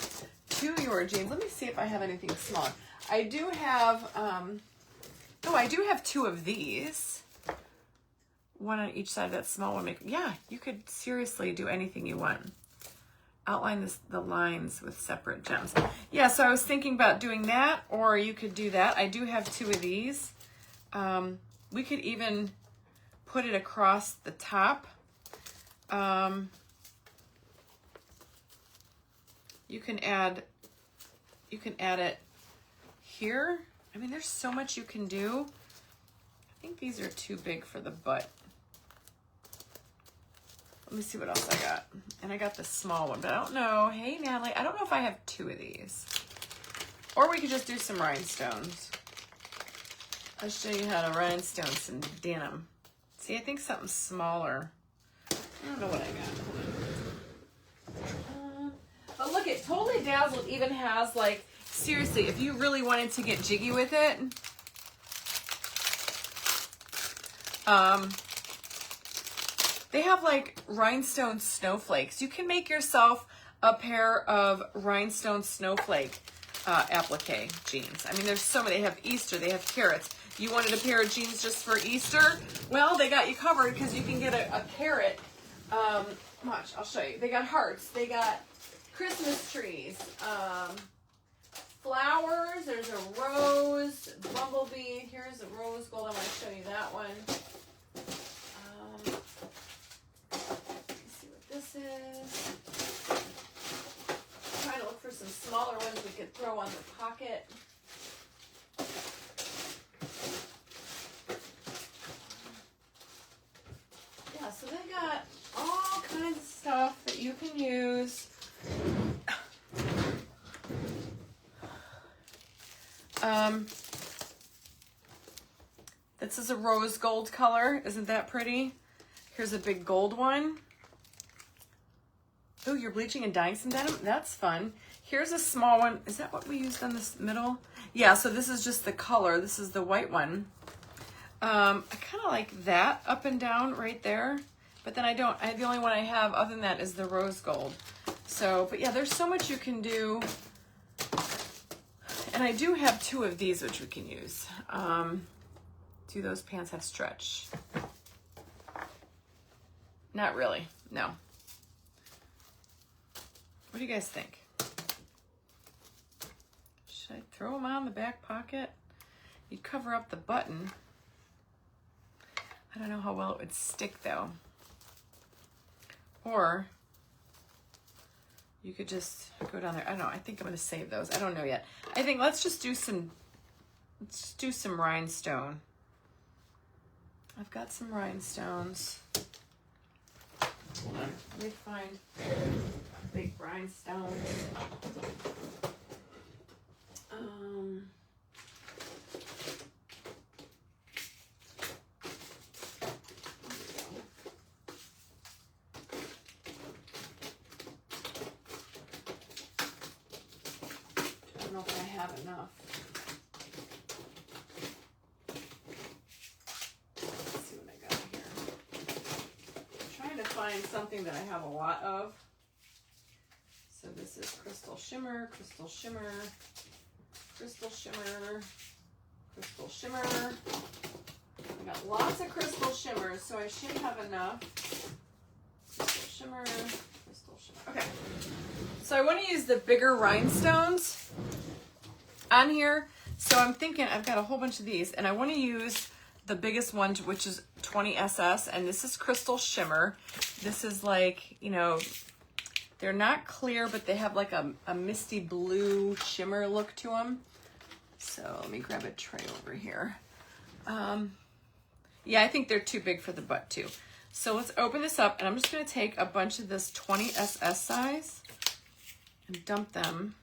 to your jeans. Let me see if I have anything smaller. I do have, oh, I do have 2 of these. One on each side of that small one. Yeah, you could seriously do anything you want. Outline the lines with separate gems. Yeah, so I was thinking about doing that, or you could do that. I do have 2 of these. We could even put it across the top. You can add it here. I mean, there's so much you can do. I think these are too big for the butt. Let me see what else I got. And I got the small one, but I don't know. Hey, Natalie, I don't know if I have 2 of these. Or we could just do some rhinestones. I'll show you how to rhinestone some denim. See, I think something smaller. I don't know what I got. But look, it Totally Dazzled even has, like, seriously, if you really wanted to get jiggy with it, they have like rhinestone snowflakes. You can make yourself a pair of rhinestone snowflake applique jeans. I mean, there's so many. They have Easter, they have carrots. You wanted a pair of jeans just for Easter? Well, they got you covered because you can get a carrot. Watch, I'll show you. They got hearts. They got Christmas trees. Flowers. There's a rose, bumblebee. Here's a rose gold. I want to show you that one. Let's see what this is. I'm trying to look for some smaller ones we could throw on the pocket. Yeah, so they got all kinds of stuff that you can use. This is a rose gold color. Isn't that pretty? Here's a big gold one. Oh, you're bleaching and dyeing some denim? That's fun. Here's a small one. Is that what we used on this middle? Yeah, so this is just the color. This is the white one. I kind of like that up and down right there. But then the only one I have other than that is the rose gold. So, but yeah, there's so much you can do. And I do have 2 of these which we can use. Do those pants have stretch? Not really, no. What do you guys think? Should I throw them on the back pocket? You'd cover up the button. I don't know how well it would stick though. Or you could just go down there. I don't know. I think I'm going to save those. I don't know yet. I think let's do some rhinestone. I've got some rhinestones. Hold on. Let me find big rhinestones. I don't know if I have enough. Let's see what I got here. I'm trying to find something that I have a lot of. So this is crystal shimmer, crystal shimmer, crystal shimmer, crystal shimmer. I got lots of crystal shimmers, so I should have enough. Crystal shimmer, crystal shimmer. Okay. So I want to use the bigger rhinestones on here. So I'm thinking I've got a whole bunch of these, and I want to use the biggest one, which is 20 SS, and this is crystal shimmer. This is like, you know, they're not clear, but they have like a misty blue shimmer look to them. So let me grab a tray over here. Yeah, I think they're too big for the butt too. So let's open this up, and I'm just going to take a bunch of this 20 SS size and dump them.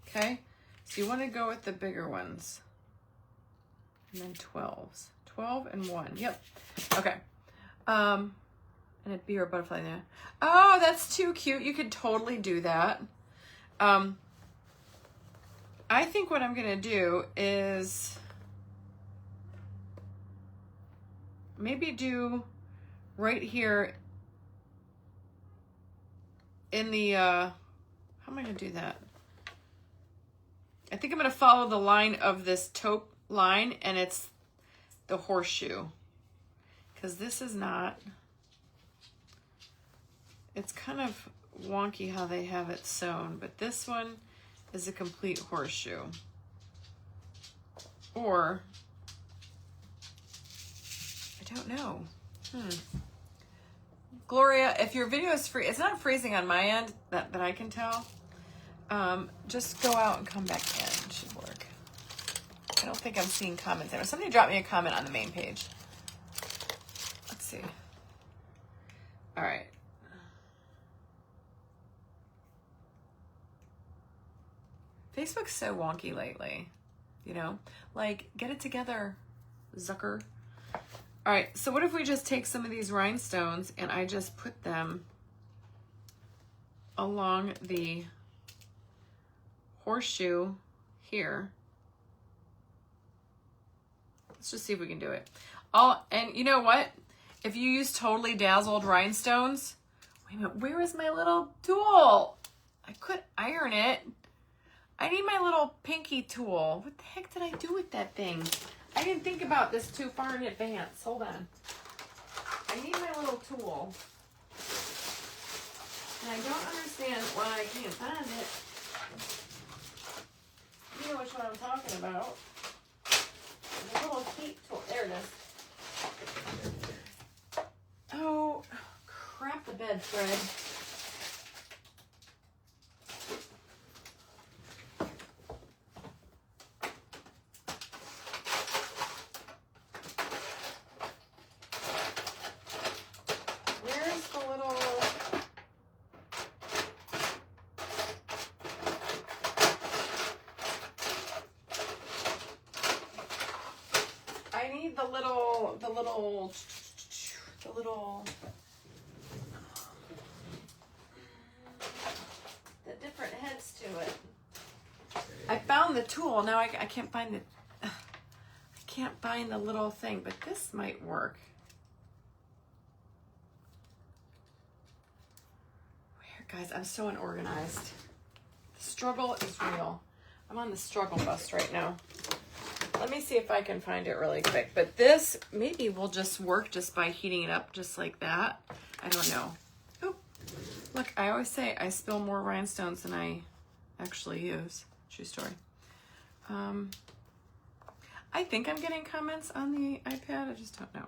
Okay, so you want to go with the bigger ones. And then 12s. 12 and 1. Yep. Okay. And a bee or a butterfly in there. Oh, that's too cute. You could totally do that. I think what I'm going to do is maybe do right here in the, how am I going to do that? I think I'm going to follow the line of this taupe line, and it's the horseshoe. Because this is not, it's kind of wonky how they have it sewn, but this one is a complete horseshoe. Or, I don't know. Gloria, if your video is free, it's not freezing on my end that I can tell. Just go out and come back in. It should work. I don't think I'm seeing comments there. Somebody drop me a comment on the main page. Let's see. All right. Facebook's so wonky lately, you know? Like, get it together, Zucker. All right, so what if we just take some of these rhinestones and I just put them along the horseshoe here. Let's just see if we can do it. And you know what? If you use Totally Dazzled rhinestones, wait a minute, where is my little tool? I could iron it. I need my little pinky tool. What the heck did I do with that thing? I didn't think about this too far in advance. Hold on. I need my little tool. And I don't understand why I can't find it. You know which one I'm talking about. The little heat tool. There it is. Oh, crap the bed thread. Where's the little... I need the little the little, the different heads to it. I found the tool. Now I can't find the little thing, but this might work. Guys, I'm so unorganized. The struggle is real. I'm on the struggle bus right now. Let me see if I can find it really quick. But this maybe will just work just by heating it up just like that. I don't know. Oh, look, I always say I spill more rhinestones than I actually use. True story. I think I'm getting comments on the iPad. I just don't know.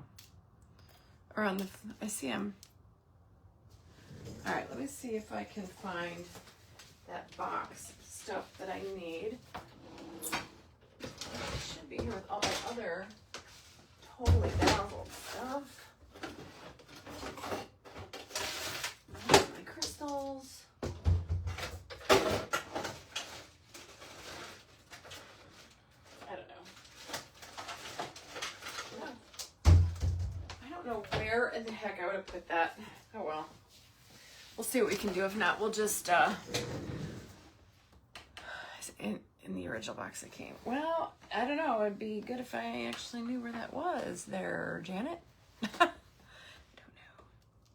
Or on the, I see them. All right, let me see if I can find that box of stuff that I need. It should be here with all my other Totally Dazzled stuff. My crystals. I don't know. I don't know where in the heck I would have put that. Oh well. We'll see what we can do. If not, we'll just, in the original box it came. Well, I don't know. It'd be good if I actually knew where that was there, Janet. I don't know.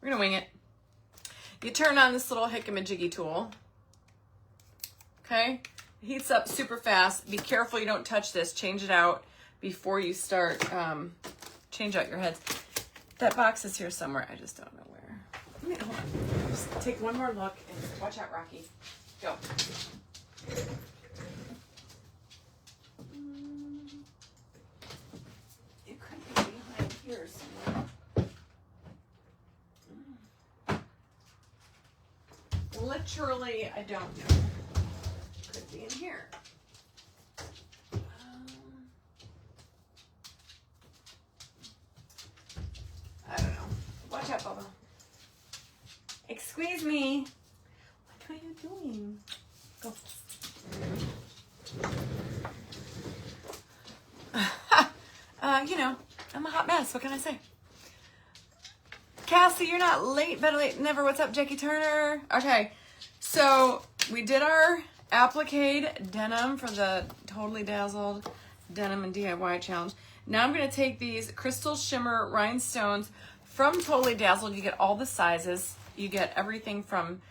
We're going to wing it. You turn on this little hickey-majiggy tool. Okay? It heats up super fast. Be careful you don't touch this. Change it out before you start, change out your heads. That box is here somewhere. I just don't know where. Hold on. Just take one more look and watch out, Rocky. Go. It could be behind here somewhere. Literally, I don't know. Could be in here. I don't know. Watch out, Bubba. Excuse me. What are you doing? Go. You know, I'm a hot mess. What can I say? Cassie, you're not late. Better late than never. What's up, Jackie Turner? Okay, so we did our applique denim for the Totally Dazzled Denim and DIY Challenge. Now I'm going to take these Crystal Shimmer Rhinestones from Totally Dazzled. You get all the sizes. You get everything from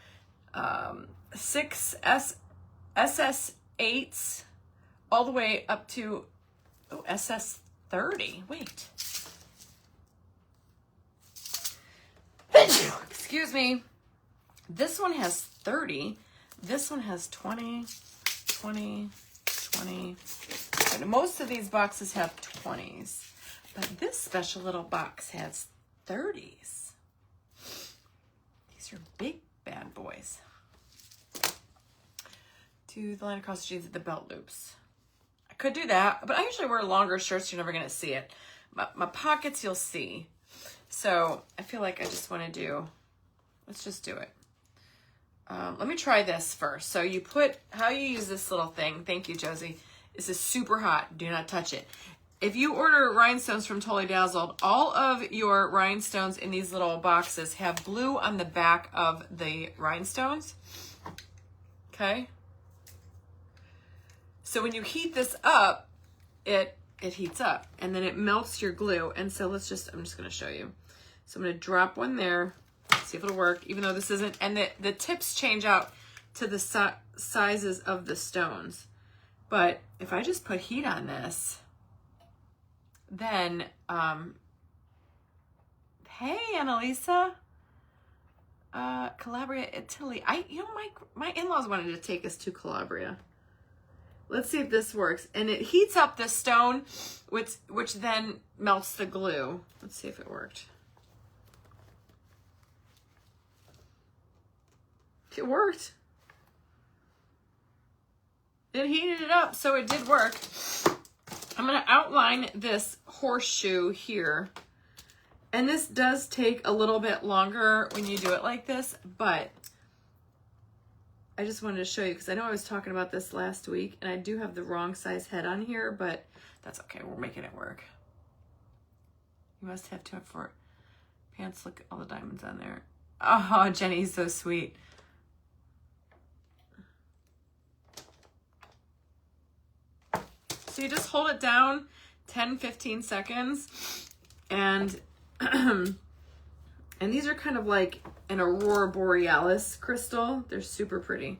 6 SS8s all the way up to SS30. Wait. Excuse me. This one has 30. This one has 20, 20, 20. And most of these boxes have 20s. But this special little box has 30s. These are big bad boys. Do the line across the jeans at the belt loops. I could do that, but I usually wear longer shirts. You're never going to see it. My pockets you'll see. So I feel like I just want to do, let's just do it. Let me try this first. So you put, how you use this little thing, thank you, Josie. This is super hot. Do not touch it. If you order rhinestones from Totally Dazzled, all of your rhinestones in these little boxes have glue on the back of the rhinestones. Okay? So when you heat this up, it heats up and then it melts your glue. And so I'm just going to show you. So I'm going to drop one there, see if it'll work, even though this isn't, and the tips change out to the sizes of the stones. But if I just put heat on this, then, hey, Annalisa, Calabria, Italy. My in-laws wanted to take us to Calabria. Let's see if this works. And it heats up the stone, which then melts the glue. Let's see if it worked. It worked. It heated it up, so it did work. I'm going to outline this horseshoe here. And this does take a little bit longer when you do it like this, but I just wanted to show you because I know I was talking about this last week and I do have the wrong size head on here, but that's okay. We're making it work. You must have to for Pants, look at all the diamonds on there. Oh, Jenny's so sweet. So you just hold it down 10-15 seconds, and and these are kind of like an Aurora Borealis crystal. They're super pretty.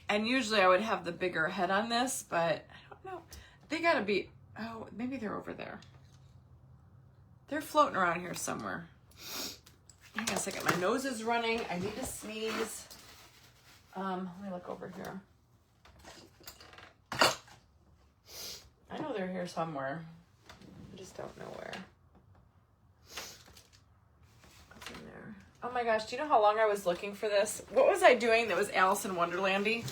And usually I would have the bigger head on this, but I don't know. They gotta be, oh, maybe they're over there. They're floating around here somewhere. Hang on a second, my nose is running. I need to sneeze. Let me look over here. I know they're here somewhere. I just don't know where. What's in there? Oh my gosh, do you know how long I was looking for this? What was I doing that was Alice in Wonderlandy?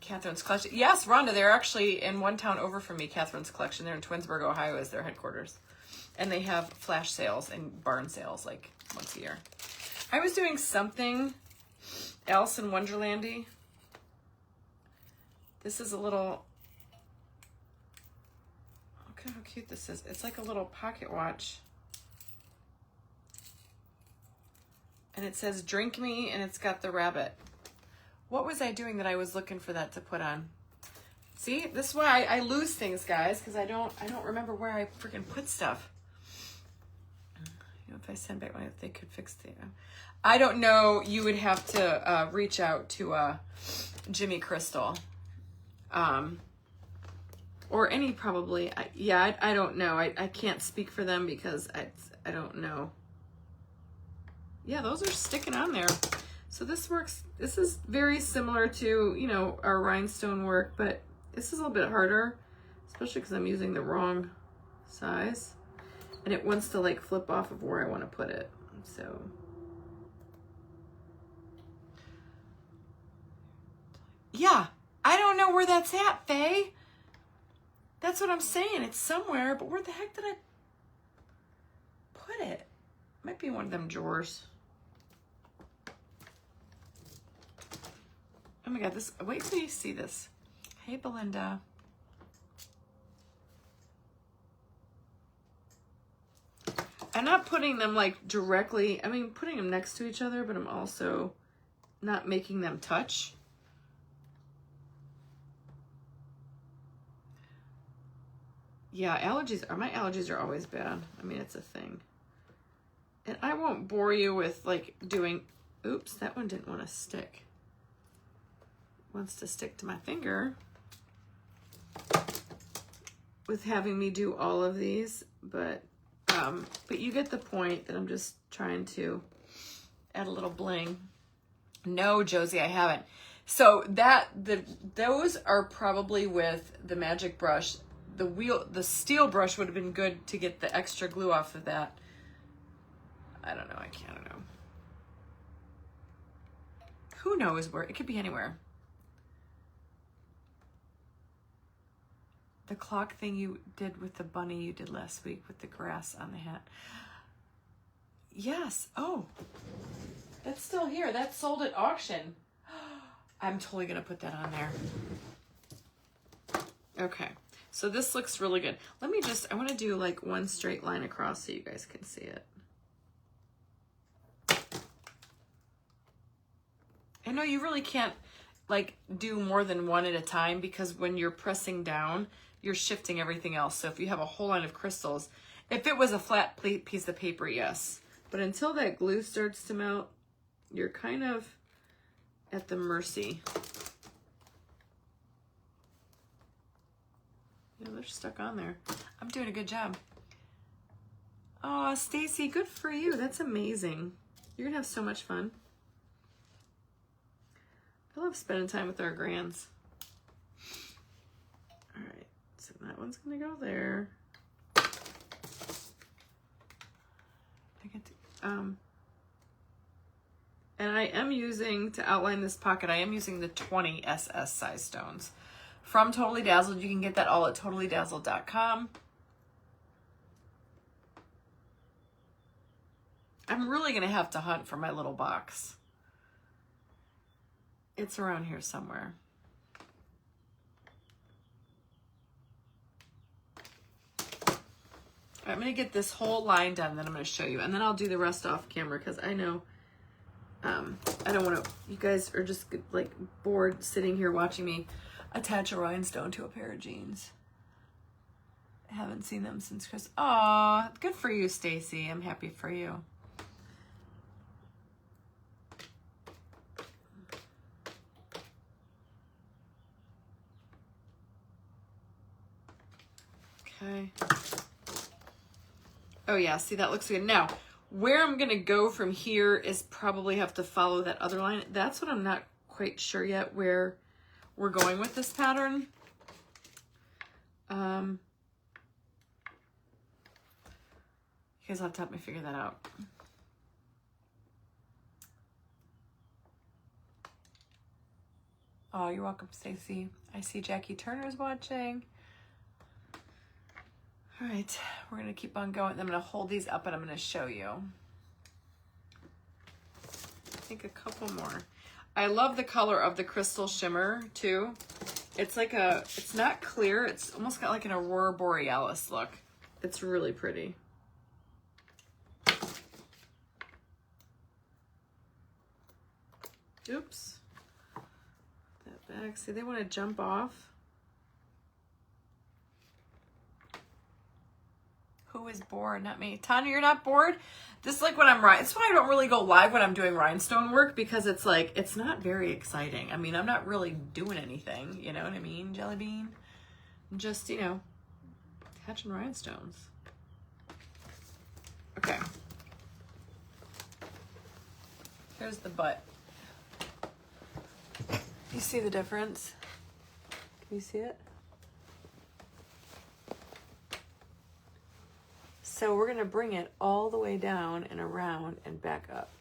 Catherine's Collection. Yes, Rhonda, they're actually in one town over from me, Catherine's Collection. They're in Twinsburg, Ohio is their headquarters. And they have flash sales and barn sales like once a year. I was doing something Alice in Wonderlandy. This is a little, look at how cute this is. It's like a little pocket watch. And it says drink me, and it's got the rabbit. What was I doing that I was looking for that to put on? See, this is why I lose things, guys, because I don't remember where I freaking put stuff. You know, if I send back one, if they could fix the, I don't know. You would have to reach out to Jimmy Crystal, or any probably. I don't know. I can't speak for them because I don't know. Yeah, those are sticking on there. So this works. This is very similar to, you know, our rhinestone work, but this is a little bit harder, especially because I'm using the wrong size. And it wants to like flip off of where I want to put it. So. Yeah, I don't know where that's at, Faye. That's what I'm saying. It's somewhere, but where the heck did I put it? Might be in one of them drawers. Oh my God, this, wait till you see this. Hey, Belinda. I'm not putting them like directly, I mean, putting them next to each other, but I'm also not making them touch. Yeah, my allergies are always bad. I mean, it's a thing. And I won't bore you with like doing, oops, that one didn't want to stick. Wants to stick to my finger with having me do all of these, but you get the point that I'm just trying to add a little bling. No, Josie, I haven't. So those are probably with the magic brush. The steel brush would have been good to get the extra glue off of that. I don't know. I don't know. Who knows where? It could be anywhere. The clock thing you did with the bunny you did last week with the grass on the hat. Yes. Oh, that's still here. That's sold at auction. I'm totally going to put that on there. Okay. So this looks really good. Let me just, I want to do like one straight line across so you guys can see it. I know you really can't like do more than one at a time because when you're pressing down, you're shifting everything else. So if you have a whole line of crystals, if it was a flat piece of paper, yes. But until that glue starts to melt, you're kind of at the mercy. Yeah, they're stuck on there. I'm doing a good job. Oh, Stacy, good for you. That's amazing. You're gonna have so much fun. I love spending time with our grands. All right, so that one's gonna go there. I get to, and I am using, to outline this pocket, I am using the 20 SS size stones from Totally Dazzled. You can get that all at totallydazzled.com. I'm really gonna have to hunt for my little box. It's around here somewhere. I'm going to get this whole line done, then I'm going to show you. And then I'll do the rest off camera because I know I don't want to, you guys are just like bored sitting here watching me attach a rhinestone to a pair of jeans. I haven't seen them since Christmas. Aw, good for you, Stacy. I'm happy for you. Okay. Oh yeah, see, that looks good. Now, where I'm gonna go from here is probably have to follow that other line. That's what I'm not quite sure yet where we're going with this pattern. You guys will have to help me figure that out. Oh, you're welcome, Stacy. I see Jackie Turner's watching. All right, we're gonna keep on going. I'm gonna hold these up and I'm gonna show you. I think a couple more. I love the color of the crystal shimmer too. It's like it's not clear. It's almost got like an Aurora Borealis look. It's really pretty. Oops. That back. See, they want to jump off. Who is bored? Not me. Tanya, you're not bored? This is like when I'm that's why I don't really go live when I'm doing rhinestone work, because it's like, it's not very exciting. I mean, I'm not really doing anything. You know what I mean, Jelly Bean? I'm just, you know, attaching rhinestones. Okay. Here's the butt. You see the difference? Can you see it? So we're gonna bring it all the way down and around and back up.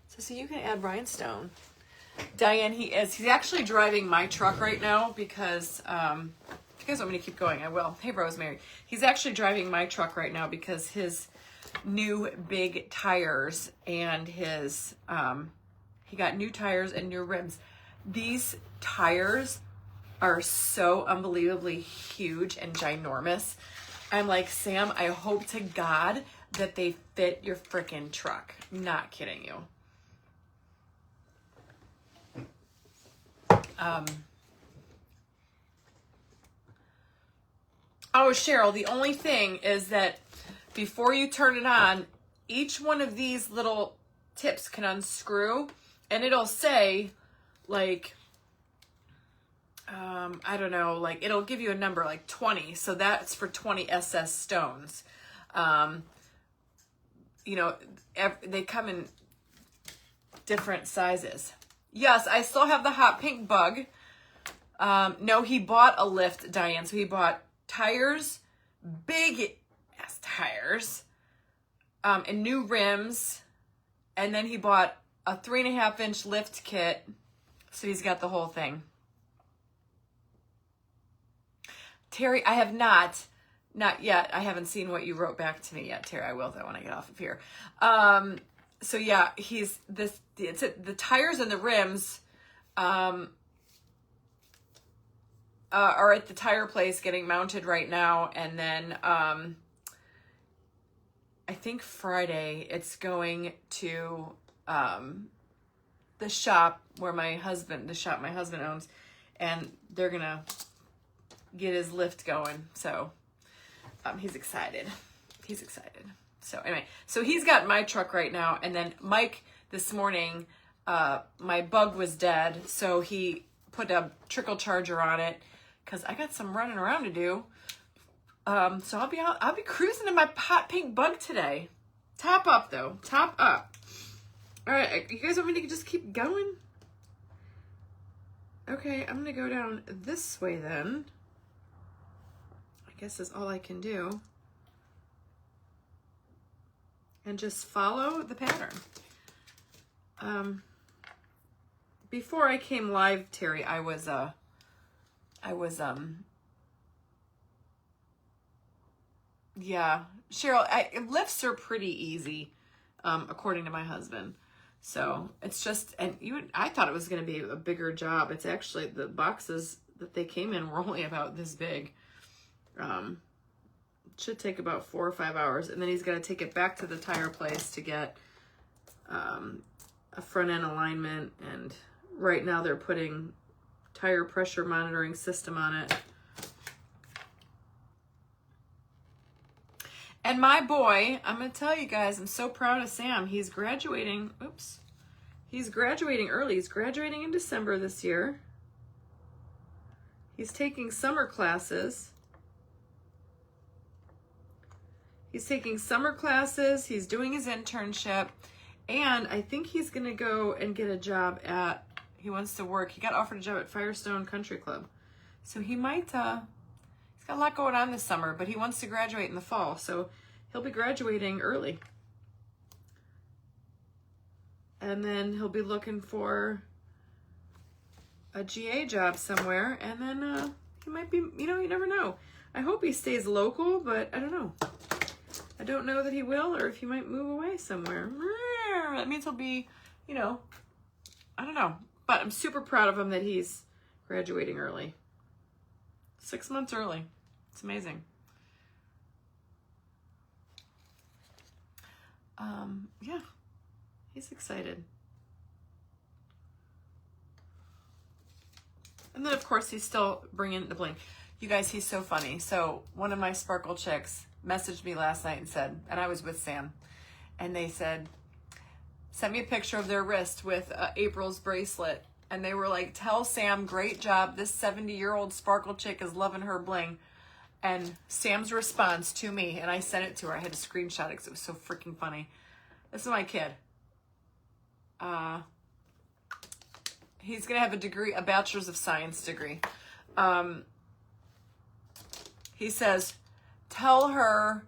So you can add rhinestone. Diane, he's actually driving my truck right now because, if you guys want me to keep going, I will. Hey, Rosemary. He's actually driving my truck right now because his new big tires and his, he got new tires and new rims. These tires are so unbelievably huge and ginormous. I'm like, Sam, I hope to God that they fit your freaking truck. Not kidding you. Oh, Cheryl, the only thing is that before you turn it on, each one of these little tips can unscrew and it'll say like, I don't know, like it'll give you a number like 20. So that's for 20 SS stones. You know, they come in different sizes. Yes, I still have the hot pink bug. No, he bought a lift, Diane. So he bought tires, big ass tires, and new rims. And then he bought a 3.5-inch lift kit. So he's got the whole thing. Terry, I have not yet. I haven't seen what you wrote back to me yet, Terry. I will though when I get off of here. So yeah, the tires and the rims are at the tire place getting mounted right now, and then I think Friday it's going to the shop where my husband owns, and they're gonna get his lift going. So he's excited. So anyway, so he's got my truck right now. And then Mike this morning, my bug was dead. So he put a trickle charger on it because I got some running around to do. So I'll be cruising in my hot pink bug today. Top up though, top up. All right, you guys want me to just keep going? Okay, I'm gonna go down this way then. I guess that's all I can do. And just follow the pattern. Before I came live, Terry, I was yeah, Cheryl, lifts are pretty easy, according to my husband. So it's just, and I thought it was going to be a bigger job. It's actually, the boxes that they came in were only about this big. Should take about 4 or 5 hours, and then he's got to take it back to the tire place to get a front end alignment, and right now they're putting tire pressure monitoring system on it. And my boy, I'm going to tell you guys, I'm so proud of Sam. He's graduating, oops. He's graduating early. He's graduating in December this year. He's taking summer classes. He's taking summer classes. He's doing his internship. And I think he's going to go and get a job at, he wants to work. He got offered a job at Firestone Country Club. So he might, he's got a lot going on this summer, but he wants to graduate in the fall. So he'll be graduating early. And then he'll be looking for a GA job somewhere. And then he might be, you know, you never know. I hope he stays local, but I don't know. I don't know that he will, or if he might move away somewhere. That means he'll be, you know, I don't know. But I'm super proud of him that he's graduating early. 6 months early. It's amazing. Yeah, he's excited. And then, of course, he's still bringing the bling. You guys, he's so funny. So one of my sparkle chicks messaged me last night and said, and I was with Sam, and they said, sent me a picture of their wrist with April's bracelet. And they were like, tell Sam, great job. This 70-year-old sparkle chick is loving her bling. And Sam's response to me, and I sent it to her. I had to screenshot it because it was so freaking funny. This is my kid. He's going to have a degree, a bachelor's of science degree. He says, tell her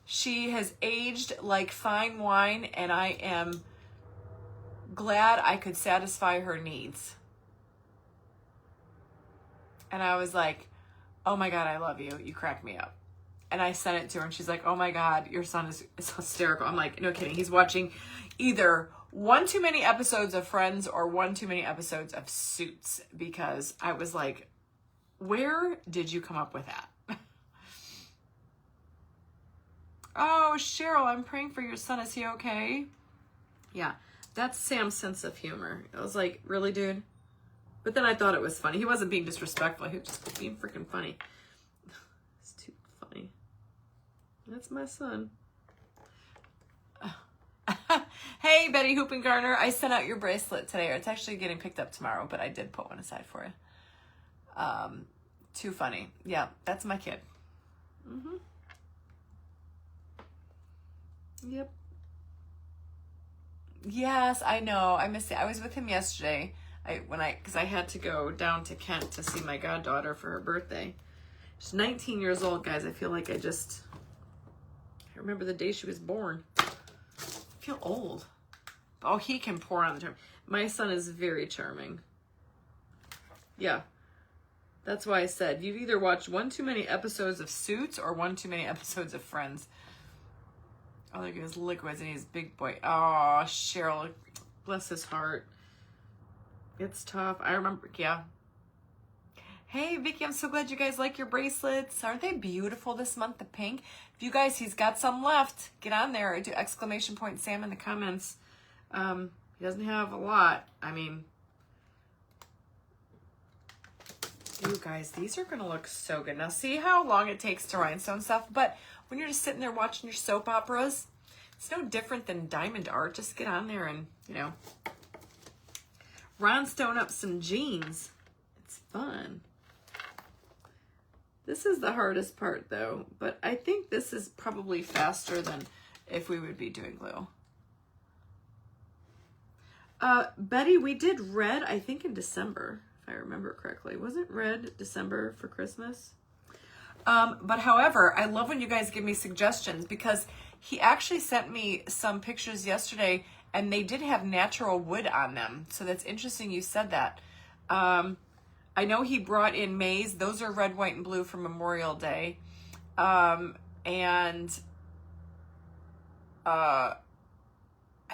she has aged like fine wine, and I am glad I could satisfy her needs. And I was like, oh my God, I love you. You crack me up. And I sent it to her, and she's like, oh my God, your son is hysterical. I'm like, no kidding. He's watching either one too many episodes of Friends or one too many episodes of Suits, because I was like, where did you come up with that? Oh, Cheryl, I'm praying for your son. Is he okay? Yeah, that's Sam's sense of humor. I was like, really, dude? But then I thought it was funny. He wasn't being disrespectful. He was just being freaking funny. It's too funny. That's my son. Hey, Betty Hoopengarner. I sent out your bracelet today. Or it's actually getting picked up tomorrow, but I did put one aside for you. Too funny. Yeah, that's my kid. Mm-hmm. Yep. Yes, I know. I missed it. I was with him yesterday. Because I had to go down to Kent to see my goddaughter for her birthday. She's 19 years old, guys. I feel like I remember the day she was born. I feel old. Oh, he can pour on the charm. My son is very charming. Yeah. That's why I said, you've either watched one too many episodes of Suits or one too many episodes of Friends. Oh, look at his liquids and he's big boy. Oh, Cheryl, bless his heart. It's tough. I remember, yeah. Hey, Vicky, I'm so glad you guys like your bracelets. Aren't they beautiful this month, the pink? If you guys, he's got some left. Get on there. I do exclamation point Sam in the comments. He doesn't have a lot. I mean, you guys, these are going to look so good. Now, see how long it takes to rhinestone stuff? But when you're just sitting there watching your soap operas, it's no different than diamond art. Just get on there and, you know, rhinestone up some jeans. It's fun. This is the hardest part though, but I think this is probably faster than if we would be doing glue. Betty, we did red, I think in December, if I remember correctly. Wasn't red December for Christmas? But however, I love when you guys give me suggestions, because he actually sent me some pictures yesterday and they did have natural wood on them. So that's interesting you said that. I know he brought in maize. Those are red, white, and blue for Memorial Day. I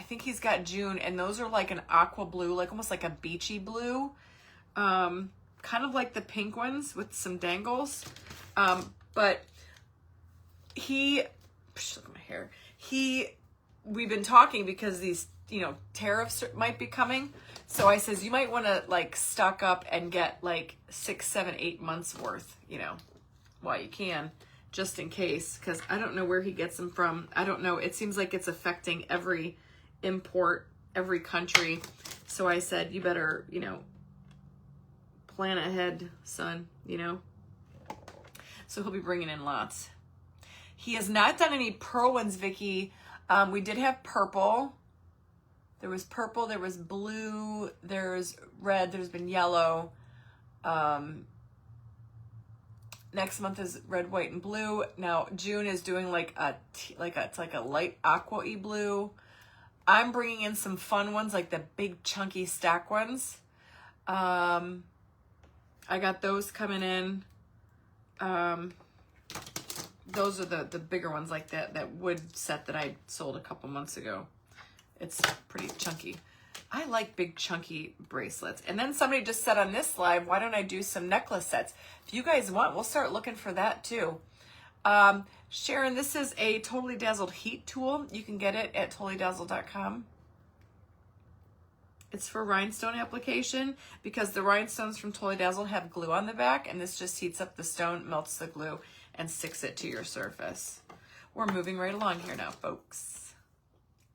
think he's got June, and those are like an aqua blue, like almost like a beachy blue. Kind of like the pink ones with some dangles. But look at my hair. We've been talking because these, you know, tariffs might be coming. So I says, you might want to like stock up and get like 6, 7, 8 months worth, you know, while you can, just in case. Because I don't know where he gets them from. I don't know. It seems like it's affecting every import, every country. So I said, you better, you know, plan ahead, son, you know. So he'll be bringing in lots. He has not done any pearl ones, Vicky. We did have purple. There was purple, there was blue, there's red, there's been yellow. Next month is red, white, and blue. Now June is doing it's like a light aqua-y blue. I'm bringing in some fun ones, like the big chunky stack ones. I got those coming in. Those are the bigger ones, like that wood set that I sold a couple months ago. It's pretty chunky. I like big chunky bracelets. And then somebody just said on this live, why don't I do some necklace sets? If you guys want, we'll start looking for that too. Sharon, this is a Totally Dazzled heat tool. You can get it at totallydazzled.com. It's for rhinestone application because the rhinestones from Totally Dazzled have glue on the back, and this just heats up the stone, melts the glue, and sticks it to your surface. We're moving right along here now, folks.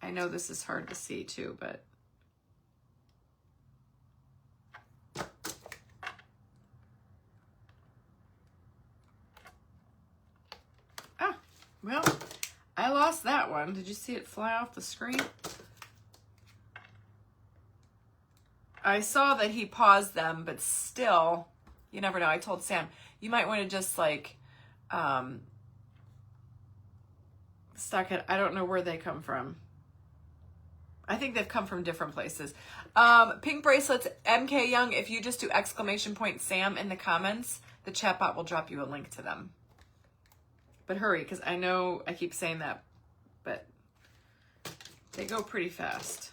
I know this is hard to see too, but well, I lost that one. Did you see it fly off the screen? I saw that he paused them, but still, you never know. I told Sam, you might want to just like stock it. I don't know where they come from. I think they've come from different places. Pink bracelets, MK Young, if you just do ! Sam in the comments, the chatbot will drop you a link to them. But hurry, because I know I keep saying that, but they go pretty fast.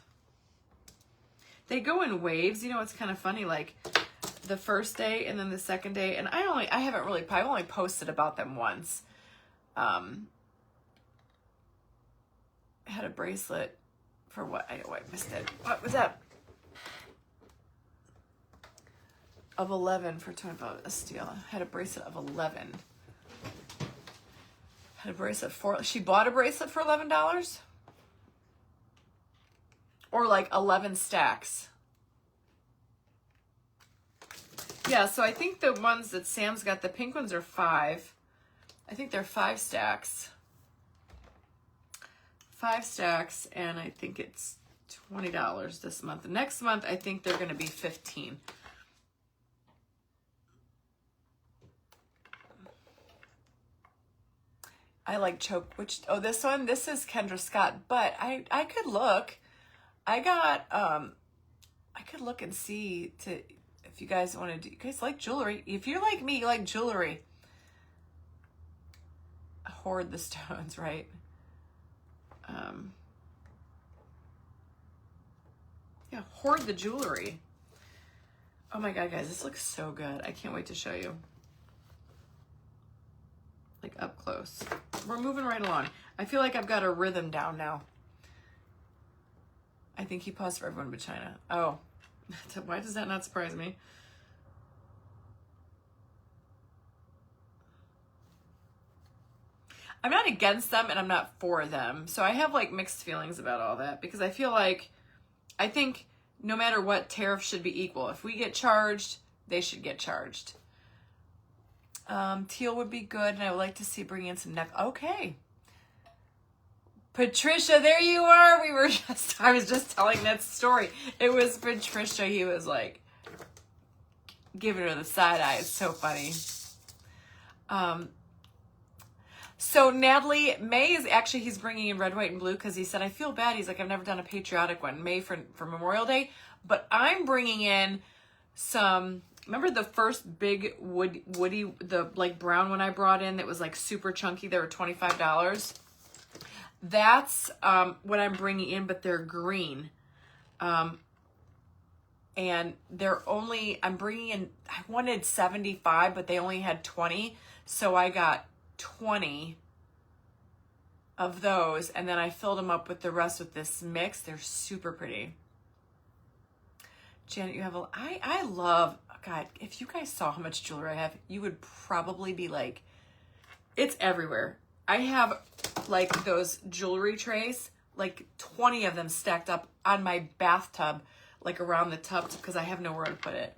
They go in waves. You know, it's kind of funny, like the first day and then the second day. And I've only posted about them once. I had a bracelet for what? I missed it. What was that? Of 11 for 25 a steal. I had a bracelet of 11. Had a bracelet for, she bought a bracelet for $11? Or like 11 stacks. Yeah, so I think the ones that Sam's got, the pink ones are 5. I think they're 5 stacks. 5 stacks, and I think it's $20 this month. Next month, I think they're going to be $15. I like choke, this one, this is Kendra Scott, but I could look. I could look and see if you guys want to do, you guys like jewelry. If you're like me, you like jewelry. Hoard the stones, right? Yeah, hoard the jewelry. Oh my God, guys, this looks so good. I can't wait to show you. Like up close. We're moving right along. I feel like I've got a rhythm down now. I think he paused for everyone but China. Oh, why does that not surprise me? I'm not against them and I'm not for them. So I have like mixed feelings about all that because I feel like, I think no matter what, tariffs should be equal. If we get charged, they should get charged. Teal would be good, and I would like to see bring in some neck. Okay. Patricia, there you are. I was just telling that story. It was Patricia. He was like giving her the side eye. It's so funny. So Natalie, May is actually, he's bringing in red, white, and blue because he said, I feel bad. He's like, I've never done a patriotic one. May for Memorial Day. But I'm bringing in some, remember the first big woody, the like brown one I brought in that was like super chunky? They were $25. That's what I'm bringing in, but they're green. And they're only, I'm bringing in, I wanted 75, but they only had 20. So I got 20 of those, and then I filled them up with the rest with this mix. They're super pretty. Janet, you have a, I love, God, if you guys saw how much jewelry I have, you would probably be like, it's everywhere. I have like those jewelry trays, like 20 of them stacked up on my bathtub, like around the tub, because I have nowhere to put it.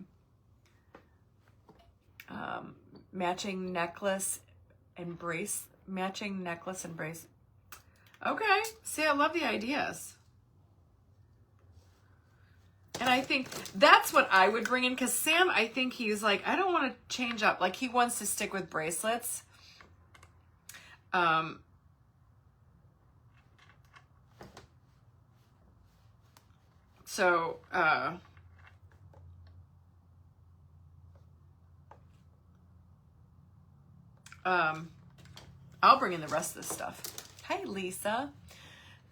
Matching necklace and brace, matching necklace and brace. Okay, see, I love the ideas. And I think that's what I would bring in, because Sam, I think he's like, I don't want to change up. Like, he wants to stick with bracelets. I'll bring in the rest of this stuff. Hi, Lisa.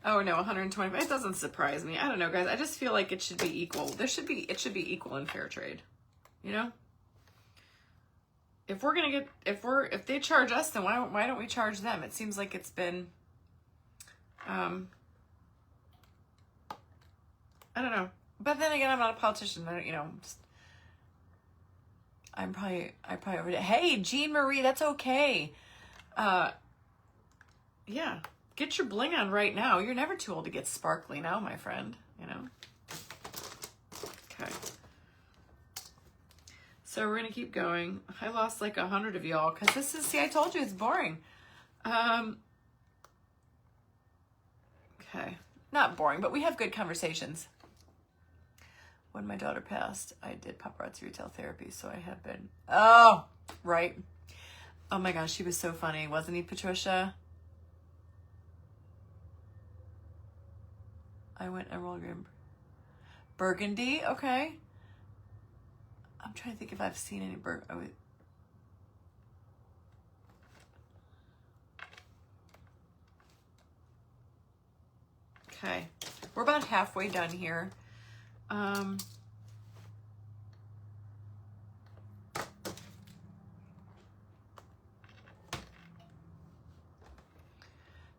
Oh no, 125. It doesn't surprise me. I don't know, guys. I just feel like it should be equal. It should be equal in fair trade. You know? If we're gonna get, if they charge us, then why don't we charge them? It seems like it's been, I don't know. But then again, I'm not a politician. I don't, you know, I probably already. Hey, Jean Marie, that's okay. Yeah, get your bling on right now. You're never too old to get sparkly now, my friend. You know. Okay. So we're gonna keep going. I lost like 100 of y'all because this is. See, I told you it's boring. Okay, not boring, but we have good conversations. When my daughter passed, I did paparazzi retail therapy, so I have been. Oh, right. Oh my gosh, she was so funny, wasn't he, Patricia? I went emerald green, burgundy. Okay. I'm trying to think if I've seen any Okay, we're about halfway done here.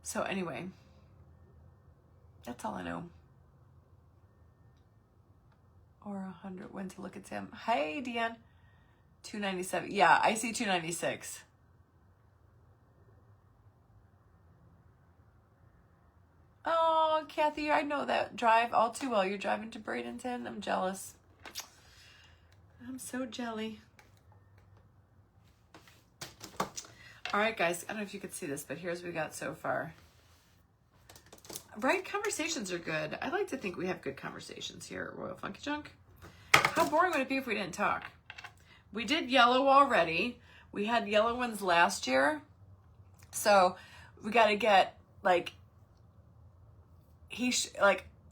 So anyway, that's all I know. Or 100. When to look at Sam. Hey, Deanne. 297. Yeah, I see 296. Oh, Kathy, I know that drive all too well. You're driving to Bradenton. I'm jealous. I'm so jelly. All right, guys. I don't know if you could see this, but here's what we got so far. Right? Conversations are good. I like to think we have good conversations here at Royal Funky Junk. How boring would it be if we didn't talk? We did yellow already. We had yellow ones last year. So we got to get, like,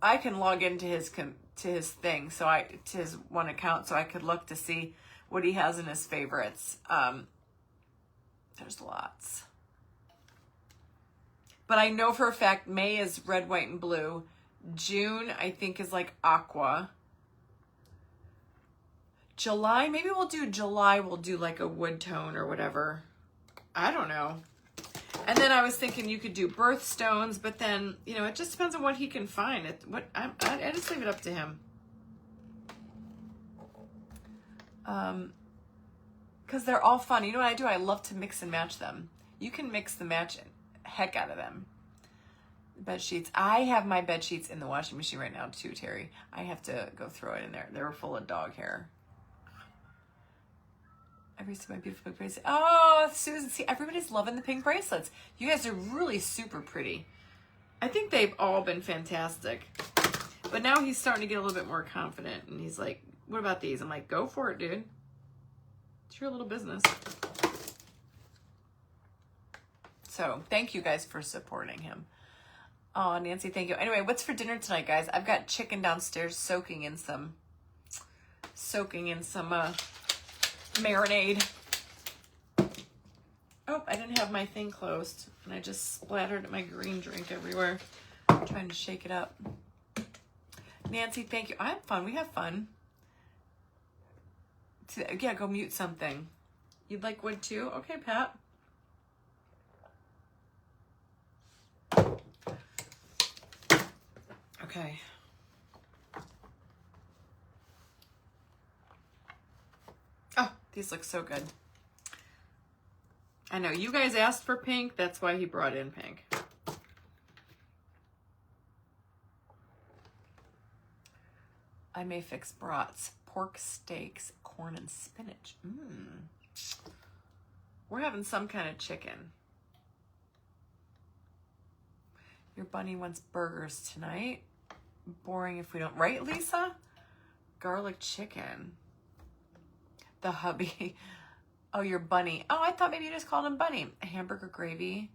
I can log into his thing, so to his one account, so I could look to see what he has in his favorites. There's lots. But I know for a fact May is red, white, and blue. June, I think, is like aqua. July, maybe we'll do like a wood tone or whatever. I don't know. And then I was thinking you could do birthstones, but then, you know, it just depends on what he can find. I just leave it up to him. Because they're all fun. You know what I do? I love to mix and match them. You can mix the match heck out of them. Bed sheets. I have my bed sheets in the washing machine right now too, Terry. I have to go throw it in there. They were full of dog hair. Every see my beautiful pink bracelet. Oh, Susan, see, everybody's loving the pink bracelets. You guys are really super pretty. I think they've all been fantastic. But now he's starting to get a little bit more confident. And he's like, what about these? I'm like, go for it, dude. It's your little business. So thank you guys for supporting him. Oh, Nancy, thank you. Anyway, what's for dinner tonight, guys? I've got chicken downstairs soaking in some marinade. Oh, I didn't have my thing closed, and I just splattered my green drink everywhere. I'm trying to shake it up. Nancy, thank you. I have fun. We have fun. Yeah, go mute something. You'd like wood too? Okay, Pat. Okay. Oh, these look so good. I know you guys asked for pink. That's why he brought in pink. I may fix brats, pork steaks, corn and spinach. We're having some kind of chicken. Your bunny wants burgers tonight. Boring if we don't, right, Lisa? Garlic chicken. The hubby. Oh, your bunny. Oh, I thought maybe you just called him Bunny. Hamburger gravy.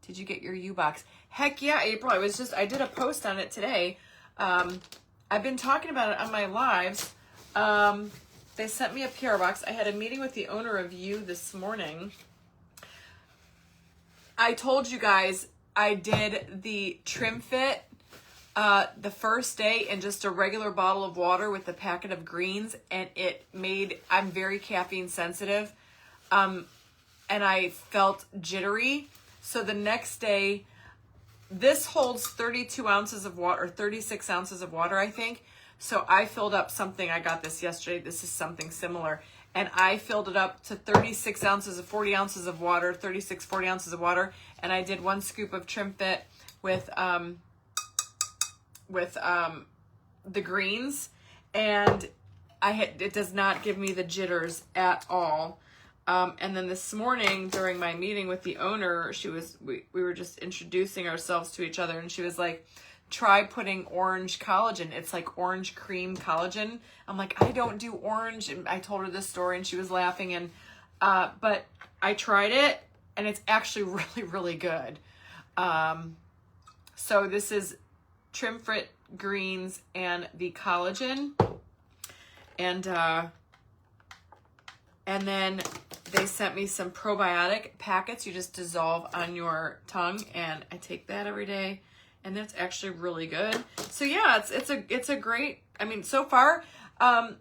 Did you get your U-Box? Heck yeah, April. I did a post on it today. I've been talking about it on my lives. They sent me a PR box. I had a meeting with the owner of You this morning. I told you guys I did the trim fit the first day in just a regular bottle of water with a packet of greens, and I'm very caffeine sensitive, and I felt jittery. So the next day, this holds 32 ounces of water, or 36 ounces of water, I think. So I filled up something, I got this yesterday, this is something similar, and I filled it up to 36 ounces of 40 ounces of water, 36, 40 ounces of water, and I did 1 scoop of Trim Fit with the greens, and it does not give me the jitters at all. And then this morning during my meeting with the owner, we were just introducing ourselves to each other, and she was like, try putting orange collagen. It's like orange cream collagen. I'm like, I don't do orange. And I told her this story and she was laughing, and but I tried it and it's actually really, really good. So this is Trim Fit greens and the collagen, and then they sent me some probiotic packets you just dissolve on your tongue, and I take that every day, and that's actually really good. So yeah, it's a great, I mean, so far, I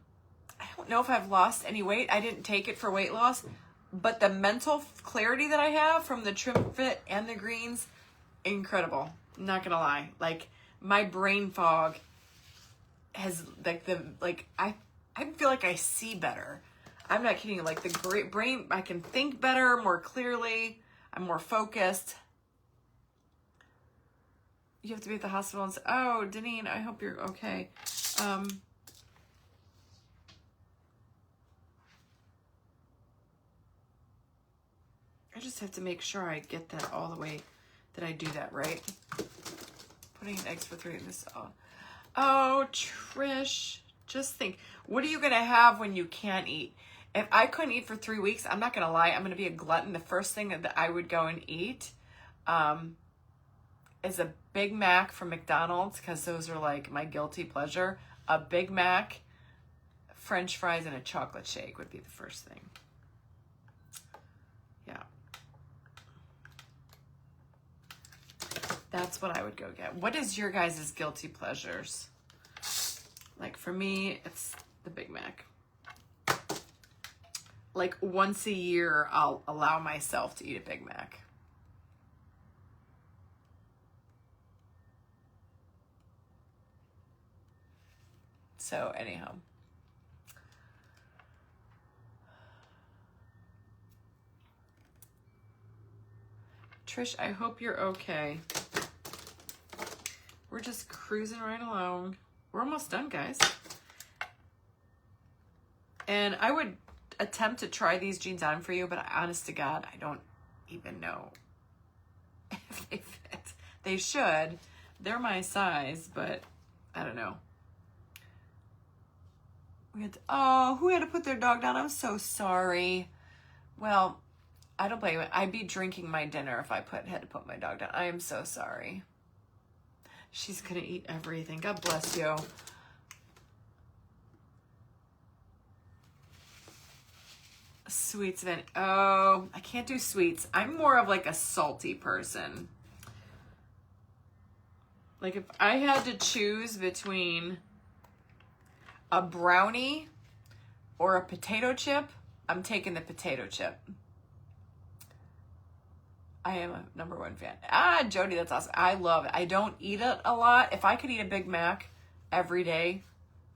don't know if I've lost any weight. I didn't take it for weight loss, but the mental clarity that I have from the Trim Fit and the greens, incredible. I'm not gonna lie. Like, my brain fog has I feel like I see better. I'm not kidding. Like, the great brain, I can think better, more clearly. I'm more focused. You have to be at the hospital and say, oh, Deneen, I hope you're okay. I just have to make sure I get that all the way, that I do that right. Putting in eggs for 3 this. Oh, Trish, just think, what are you going to have when you can't eat? If I couldn't eat for 3 weeks, I'm not going to lie, I'm going to be a glutton. The first thing that I would go and eat is a Big Mac from McDonald's, because those are like my guilty pleasure. A Big Mac, French fries, and a chocolate shake would be the first thing. Yeah. That's what I would go get. What is your guys' guilty pleasures? Like, for me, it's the Big Mac. Like, once a year, I'll allow myself to eat a Big Mac. So, anyhow. Trish, I hope you're okay. We're just cruising right along. We're almost done, guys. And I would attempt to try these jeans on for you, but honest to God, I don't even know if they fit. They should. They're my size, but I don't know. Who had to put their dog down? I'm so sorry. Well, I don't blame it. I'd be drinking my dinner if I had to put my dog down. I am so sorry. She's gonna eat everything. God bless you. Sweets, then. Oh, I can't do sweets. I'm more of like a salty person. Like, if I had to choose between a brownie or a potato chip, I'm taking the potato chip. I am a #1 fan. Ah, Jody, that's awesome. I love it. I don't eat it a lot. If I could eat a Big Mac every day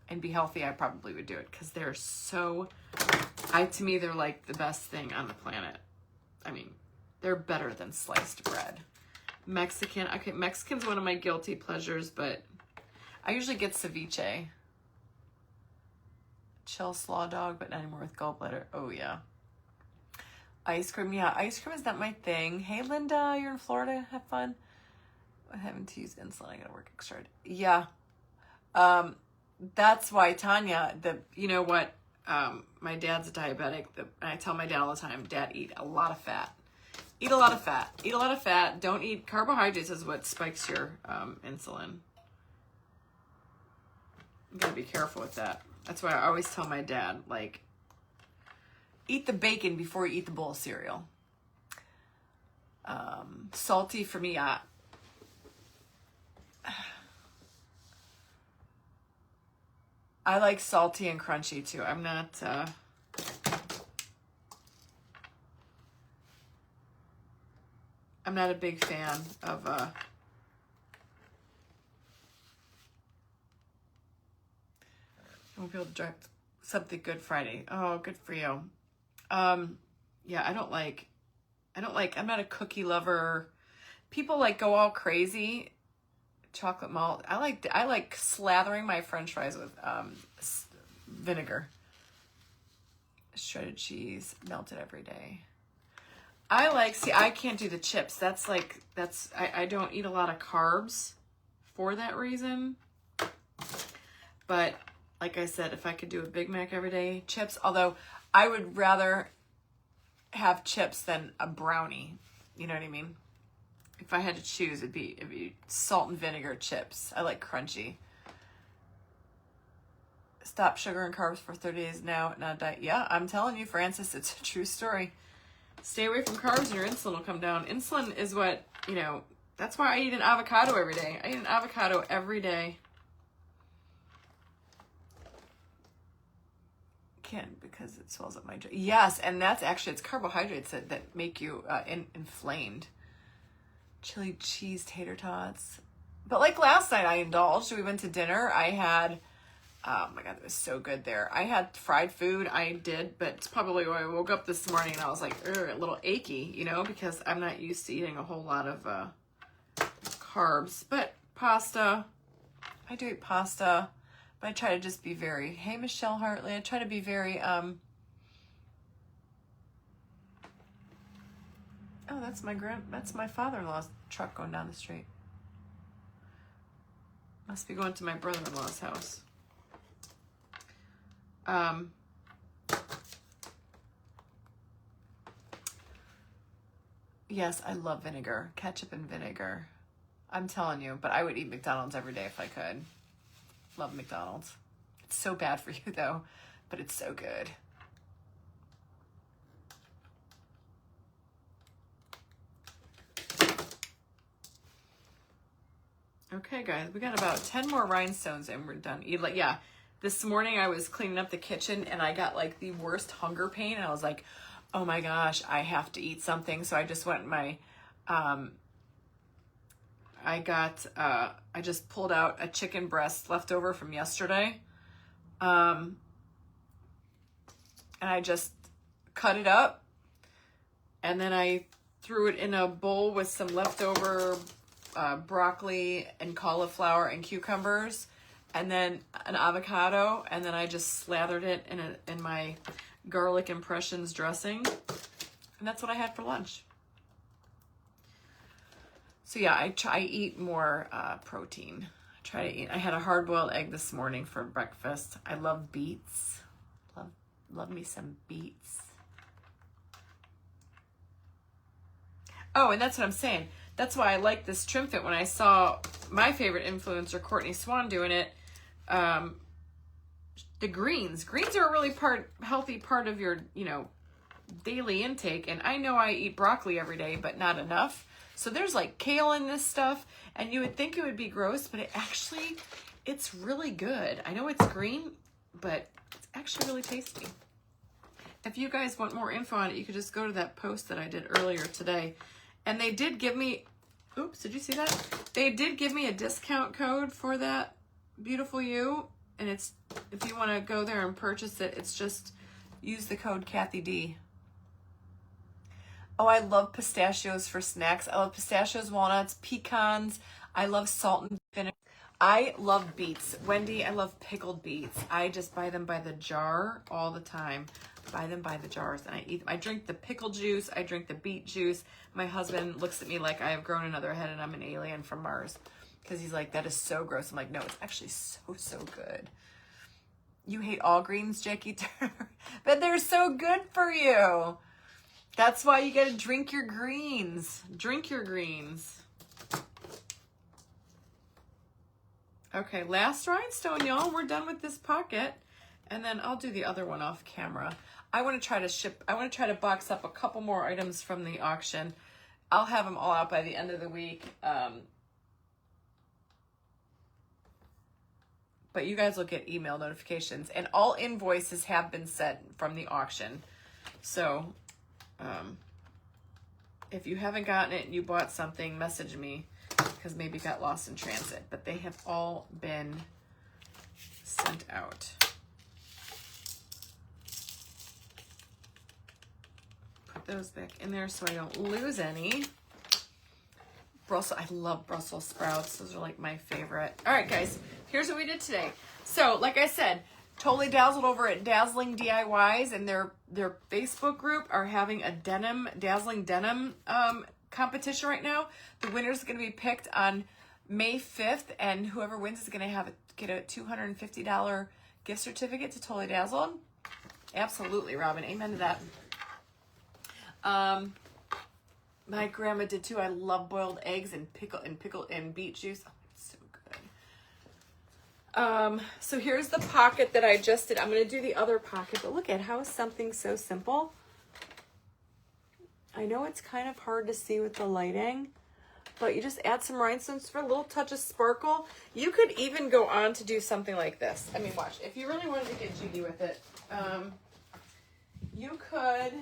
and be healthy, I probably would do it because they're so, to me, they're like the best thing on the planet. I mean, they're better than sliced bread. Mexican, okay, Mexican's one of my guilty pleasures, but I usually get ceviche. Chill slaw dog, but not anymore with gallbladder. Oh, yeah. Ice cream, yeah, ice cream is not my thing. Hey, Linda, you're in Florida. Have fun. I'm having to use insulin. I gotta work extra hard. Yeah. That's why, Tanya, you know what? My dad's a diabetic. And I tell my dad all the time, Dad, eat a lot of fat. Eat a lot of fat. Eat a lot of fat. Don't eat carbohydrates is what spikes your insulin. You gotta be careful with that. That's why I always tell my dad, like, eat the bacon before you eat the bowl of cereal. Salty for me, I like salty and crunchy too. I'm not, I'm not a big fan of, I won't be able to drive something Good Friday. Oh, good for you. Yeah, I'm not a cookie lover. People like go all crazy. Chocolate malt. I like slathering my French fries with vinegar. Shredded cheese, melted every day. I can't do the chips. I don't eat a lot of carbs for that reason. But like I said, if I could do a Big Mac every day, chips, although I would rather have chips than a brownie. You know what I mean? If I had to choose, it'd be salt and vinegar chips. I like crunchy. Stop sugar and carbs for 30 days now, not diet. Yeah, I'm telling you, Francis, it's a true story. Stay away from carbs and your insulin will come down. Insulin is what, that's why I eat an avocado every day. I eat an avocado every day. Because it swells up my jaw. Yes, and that's actually, it's carbohydrates that make you inflamed. Chili cheese tater tots. But like last night I indulged. We went to dinner. I had, oh my God, it was so good there. I had fried food. I did, but it's probably why I woke up this morning and I was like, a little achy, because I'm not used to eating a whole lot of carbs. But pasta, I do eat pasta. But I try to just be very, hey, Michelle Hartley, I try to be very, oh, that's my father-in-law's truck going down the street. Must be going to my brother-in-law's house. Yes, I love vinegar, ketchup and vinegar. I'm telling you, but I would eat McDonald's every day if I could. Love McDonald's. It's so bad for you though, but it's so good. Okay, guys, we got about 10 more rhinestones and we're done. Yeah, this morning I was cleaning up the kitchen and I got like the worst hunger pain and I was like, oh my gosh, I have to eat something. So I just went I just pulled out a chicken breast left over from yesterday. And I just cut it up and then I threw it in a bowl with some leftover broccoli and cauliflower and cucumbers and then an avocado, and then I just slathered it in my garlic impressions dressing, and that's what I had for lunch. So yeah, I eat more protein. I had a hard-boiled egg this morning for breakfast. I love beets. Love me some beets. Oh, and that's what I'm saying. That's why I like this trim fit. When I saw my favorite influencer, Courtney Swan, doing it, the greens are a really healthy part of your, daily intake. And I know I eat broccoli every day, but not enough. So there's like kale in this stuff, and you would think it would be gross, but it's really good. I know it's green, but it's actually really tasty. If you guys want more info on it, you could just go to that post that I did earlier today And they did give me, oops, did you see that? They did give me a discount code for that Beautiful You. And it's, if you want to go there and purchase it, it's just use the code Kathy D. Oh, I love pistachios for snacks. I love pistachios, walnuts, pecans. I love salt and vinegar. I love beets. Wendy, I love pickled beets. I just buy them by the jar all the time. Buy them by the jars and I eat them. I drink the pickle juice. I drink the beet juice. My husband looks at me like I have grown another head and I'm an alien from Mars. Because he's like, that is so gross. I'm like, no, it's actually so, so good. You hate all greens, Jackie Turner? But they're so good for you. That's why you gotta drink your greens. Drink your greens. Okay, last rhinestone, y'all. We're done with this pocket. And then I'll do the other one off camera. I want to try to box up a couple more items from the auction. I'll have them all out by the end of the week. But you guys will get email notifications. And all invoices have been sent from the auction. So if you haven't gotten it and you bought something, message me. Because maybe it got lost in transit. But they have all been sent out. Put those back in there so I don't lose any. I love Brussels sprouts. Those are like my favorite. All right, guys, here's what we did today. So, like I said, Totally Dazzled over at Dazzling DIYs and their Facebook group are having a Dazzling Denim competition right now. The winner is going to be picked on May 5th, and whoever wins is going to get a $250 gift certificate to Totally Dazzled. Absolutely, Robin. Amen to that. My grandma did too. I love boiled eggs and pickle and beet juice. Oh, it's so good. So here's the pocket that I just did. I'm going to do the other pocket, but look at how something so simple. I know it's kind of hard to see with the lighting, but you just add some rhinestones for a little touch of sparkle. You could even go on to do something like this. I mean, watch. If you really wanted to get jiggy with it, you could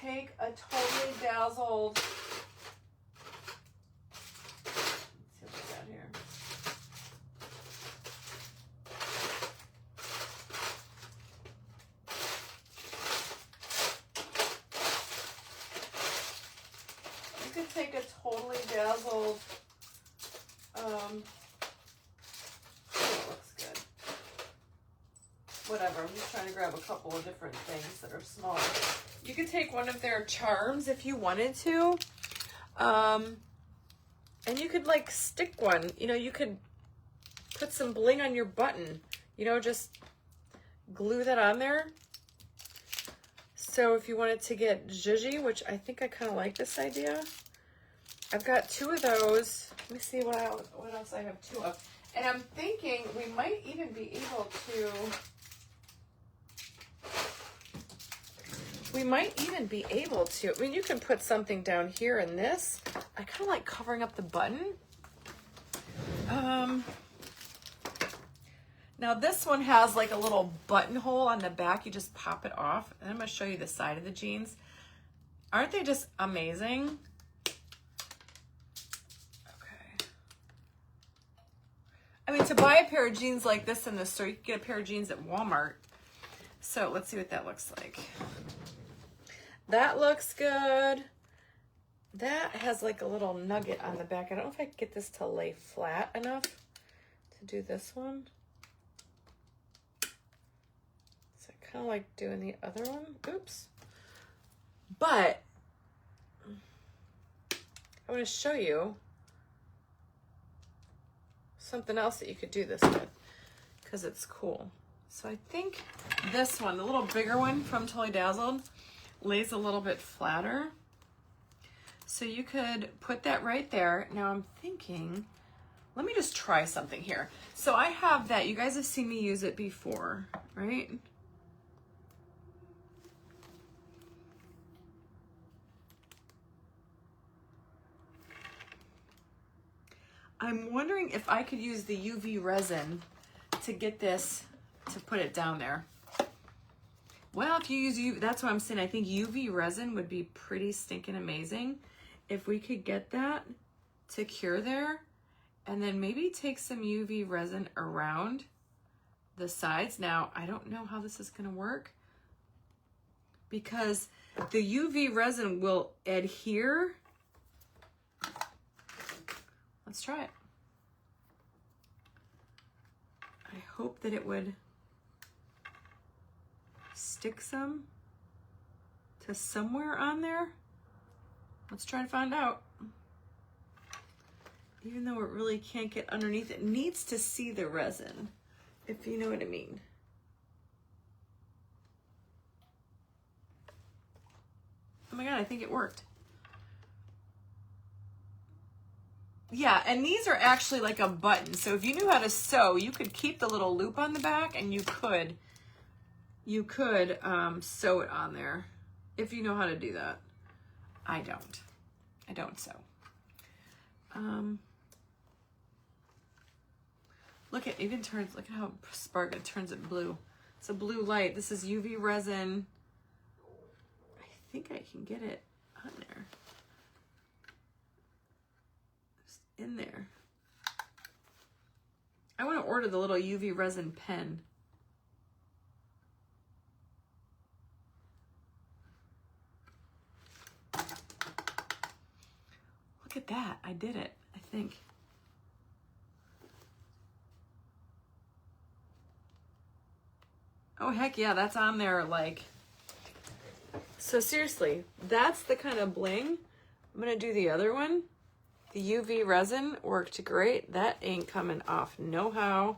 take a Totally Dazzled, let's see what we got here. You could take a Totally Dazzled, oh, it looks good. Whatever, I'm just trying to grab a couple of different things that are small. You could take one of their charms if you wanted to. And you could like stick one. You know, you could put some bling on your button. You know, just glue that on there. So if you wanted to get zhuzhy, which I think I kind of like this idea. I've got two of those. Let me see what else I have two of. And I'm thinking we might even be able to... I mean, you can put something down here in this. I kind of like covering up the button. Now this one has like a little buttonhole on the back. You just pop it off. And I'm going to show you the side of the jeans. Aren't they just amazing? Okay. I mean, to buy a pair of jeans like this in the store, you can get a pair of jeans at Walmart. So let's see what that looks like. That looks good. That has like a little nugget on the back. I don't know if I can get this to lay flat enough to do this one. So I kind of like doing the other one. Oops. But I want to show you something else that you could do this with because it's cool. So I think this one, the little bigger one from Totally Dazzled, lays a little bit flatter. So you could put that right there. Now I'm thinking, let me just try something here. So I have that. You guys have seen me use it before, right? I'm wondering if I could use the UV resin to get this, to put it down there. Well, if you use UV, that's what I'm saying. I think UV resin would be pretty stinking amazing if we could get that to cure there, and then maybe take some UV resin around the sides. Now, I don't know how this is going to work because the UV resin will adhere. Let's try it. I hope that it would stick some to somewhere on there. Let's try to find out. Even though it really can't get underneath, it needs to see the resin, if you know what I mean. Oh my God, I think it worked. Yeah, and these are actually like a button. So if you knew how to sew, you could keep the little loop on the back, and you could sew it on there if you know how to do that. I don't sew. Look at, even turns, look at how spark, it turns it blue. It's a blue light. This is UV resin. I think I can get it on there. Just in there. I want to order the little UV resin pen. Look at that. I did it, I think. Oh, heck yeah, that's on there, like. So seriously, that's the kind of bling. I'm gonna do the other one. The UV resin worked great. That ain't coming off. No how,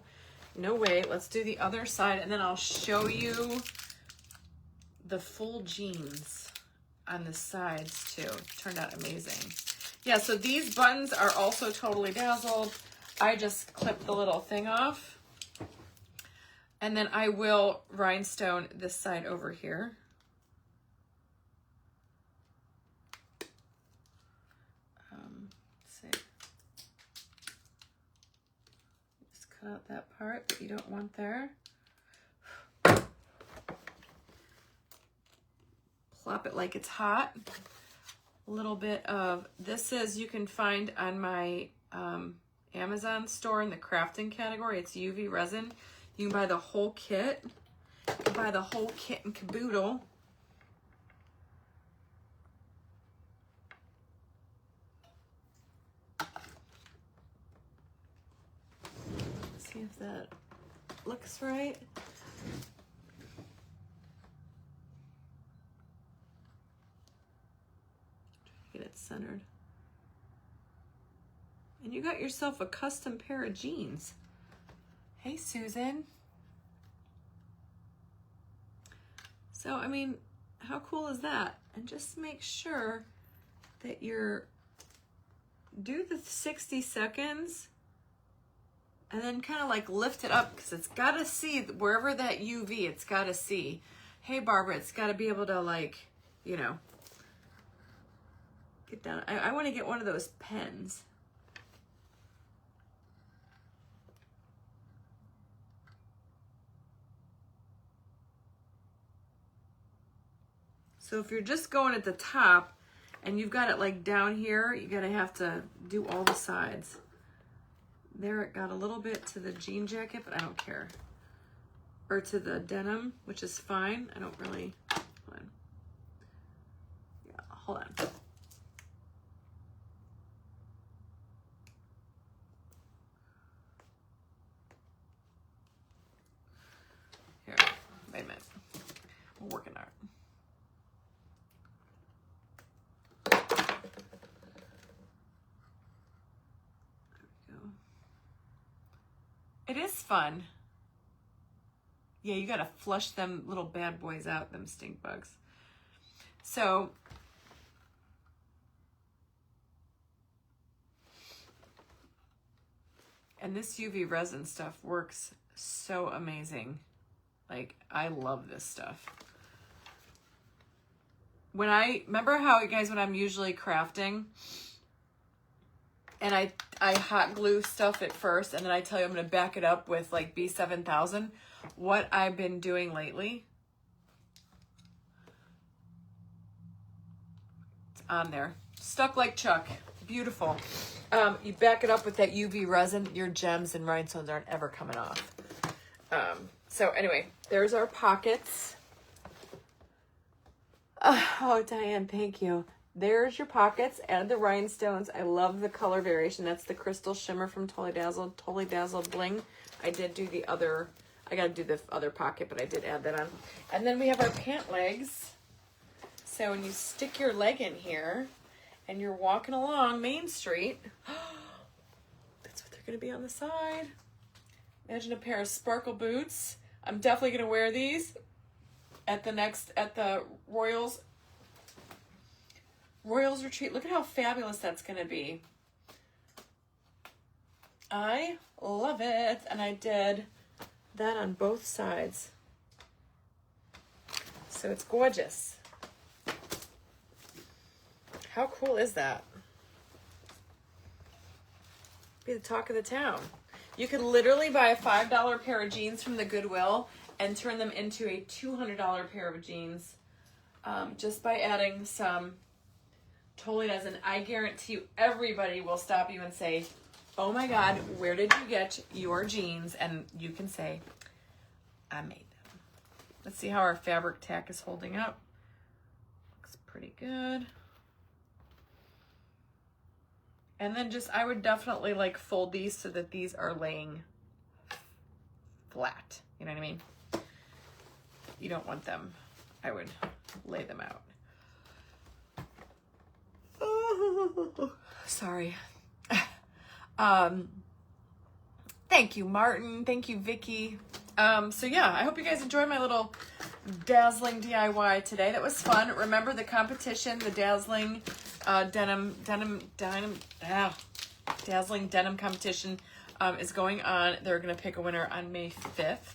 no way. Let's do the other side, and then I'll show you the full jeans on the sides too. Turned out amazing. Yeah, so these buttons are also Totally Dazzled. I just clipped the little thing off. And then I will rhinestone this side over here. Let's see. Just cut out that part that you don't want there. Plop it like it's hot. A little bit of, this is, you can find on my Amazon store in the crafting category. It's UV resin. You can buy the whole kit. You can buy the whole kit and caboodle. See if that looks right. Get it centered. And you got yourself a custom pair of jeans. Hey, Susan. So, I mean, how cool is that? And just make sure that you're, do the 60 seconds and then kind of like lift it up, because it's got to see wherever that UV, it's got to see. Hey, Barbara, it's got to be able to, like, you know, get down. I want to get one of those pens. So if you're just going at the top and you've got it like down here, you're gonna have to do all the sides. There it got a little bit to the jean jacket, but I don't care. Or to the denim, which is fine. I don't really, hold on. Yeah, hold on. Here, wait a minute. We're working on it. It is fun. Yeah, you gotta flush them little bad boys out, them stink bugs. So, and this UV resin stuff works so amazing. Like, I love this stuff. When I, remember how, guys, when I'm usually crafting, and I hot glue stuff at first, and then I tell you I'm going to back it up with like B7000. What I've been doing lately on there. Stuck like Chuck. Beautiful. You back it up with that UV resin, your gems and rhinestones aren't ever coming off. So anyway, there's our pockets. Oh, Diane, thank you. There's your pockets and the rhinestones. I love the color variation. That's the crystal shimmer from Totally Dazzled Bling. I did do the other, I got to do the other pocket, but I did add that on. And then we have our pant legs. So when you stick your leg in here and you're walking along Main Street, that's what they're going to be on the side. Imagine a pair of sparkle boots. I'm definitely going to wear these at the Royals retreat. Look at how fabulous that's going to be. I love it. And I did that on both sides. So it's gorgeous. How cool is that? Be the talk of the town. You could literally buy a $5 pair of jeans from the Goodwill and turn them into a $200 pair of jeans just by adding some Totally Dazzled. I guarantee you everybody will stop you and say, oh my God, where did you get your jeans? And you can say, I made them. Let's see how our fabric tack is holding up. Looks pretty good. And then just, I would definitely like fold these so that these are laying flat. You know what I mean? You don't want them. I would lay them out. Oh, sorry. Thank you, Martin. Thank you, Vicky. So yeah, I hope you guys enjoyed my little dazzling DIY today. That was fun. Remember the competition, the dazzling dazzling denim competition is going on. They're going to pick a winner on May 5th.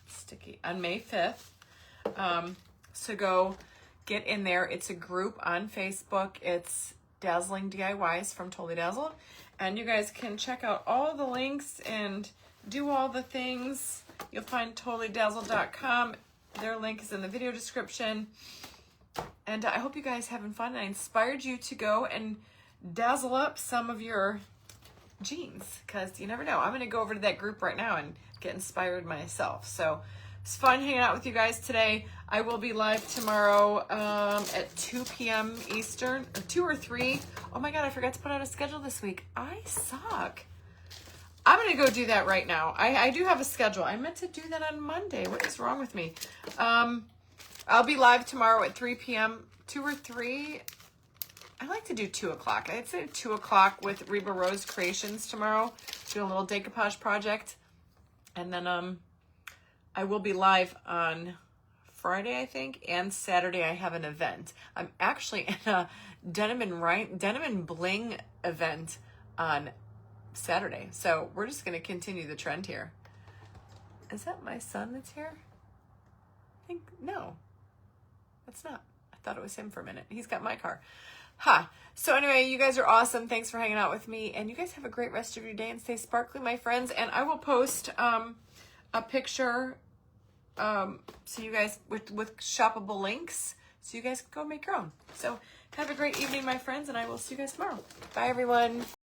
Sticky. On May 5th. So go get in there. It's a group on Facebook. It's Dazzling DIYs from Totally Dazzled. And you guys can check out all the links and do all the things. You'll find totallydazzled.com. Their link is in the video description. And I hope you guys having fun. I inspired you to go and dazzle up some of your jeans, because you never know. I'm going to go over to that group right now and get inspired myself. So it's fun hanging out with you guys today. I will be live tomorrow at 2 p.m. Eastern, or 2 or 3. Oh my God, I forgot to put out a schedule this week. I suck. I'm going to go do that right now. I do have a schedule. I meant to do that on Monday. What is wrong with me? I'll be live tomorrow at 3 p.m. 2 or 3. I like to do 2 o'clock. I'd say 2 o'clock with Reba Rose Creations tomorrow. Do a little decoupage project. And then I will be live on Friday, I think, and Saturday I have an event. I'm actually in a Denim and Bling event on Saturday. So we're just going to continue the trend here. Is that my son that's here? I think, no, that's not. I thought it was him for a minute. He's got my car. So anyway, you guys are awesome. Thanks for hanging out with me. And you guys have a great rest of your day and stay sparkly, my friends. And I will post a picture so you guys with shoppable links so you guys can go make your own. So have a great evening, my friends, and I will see you guys tomorrow. Bye, everyone.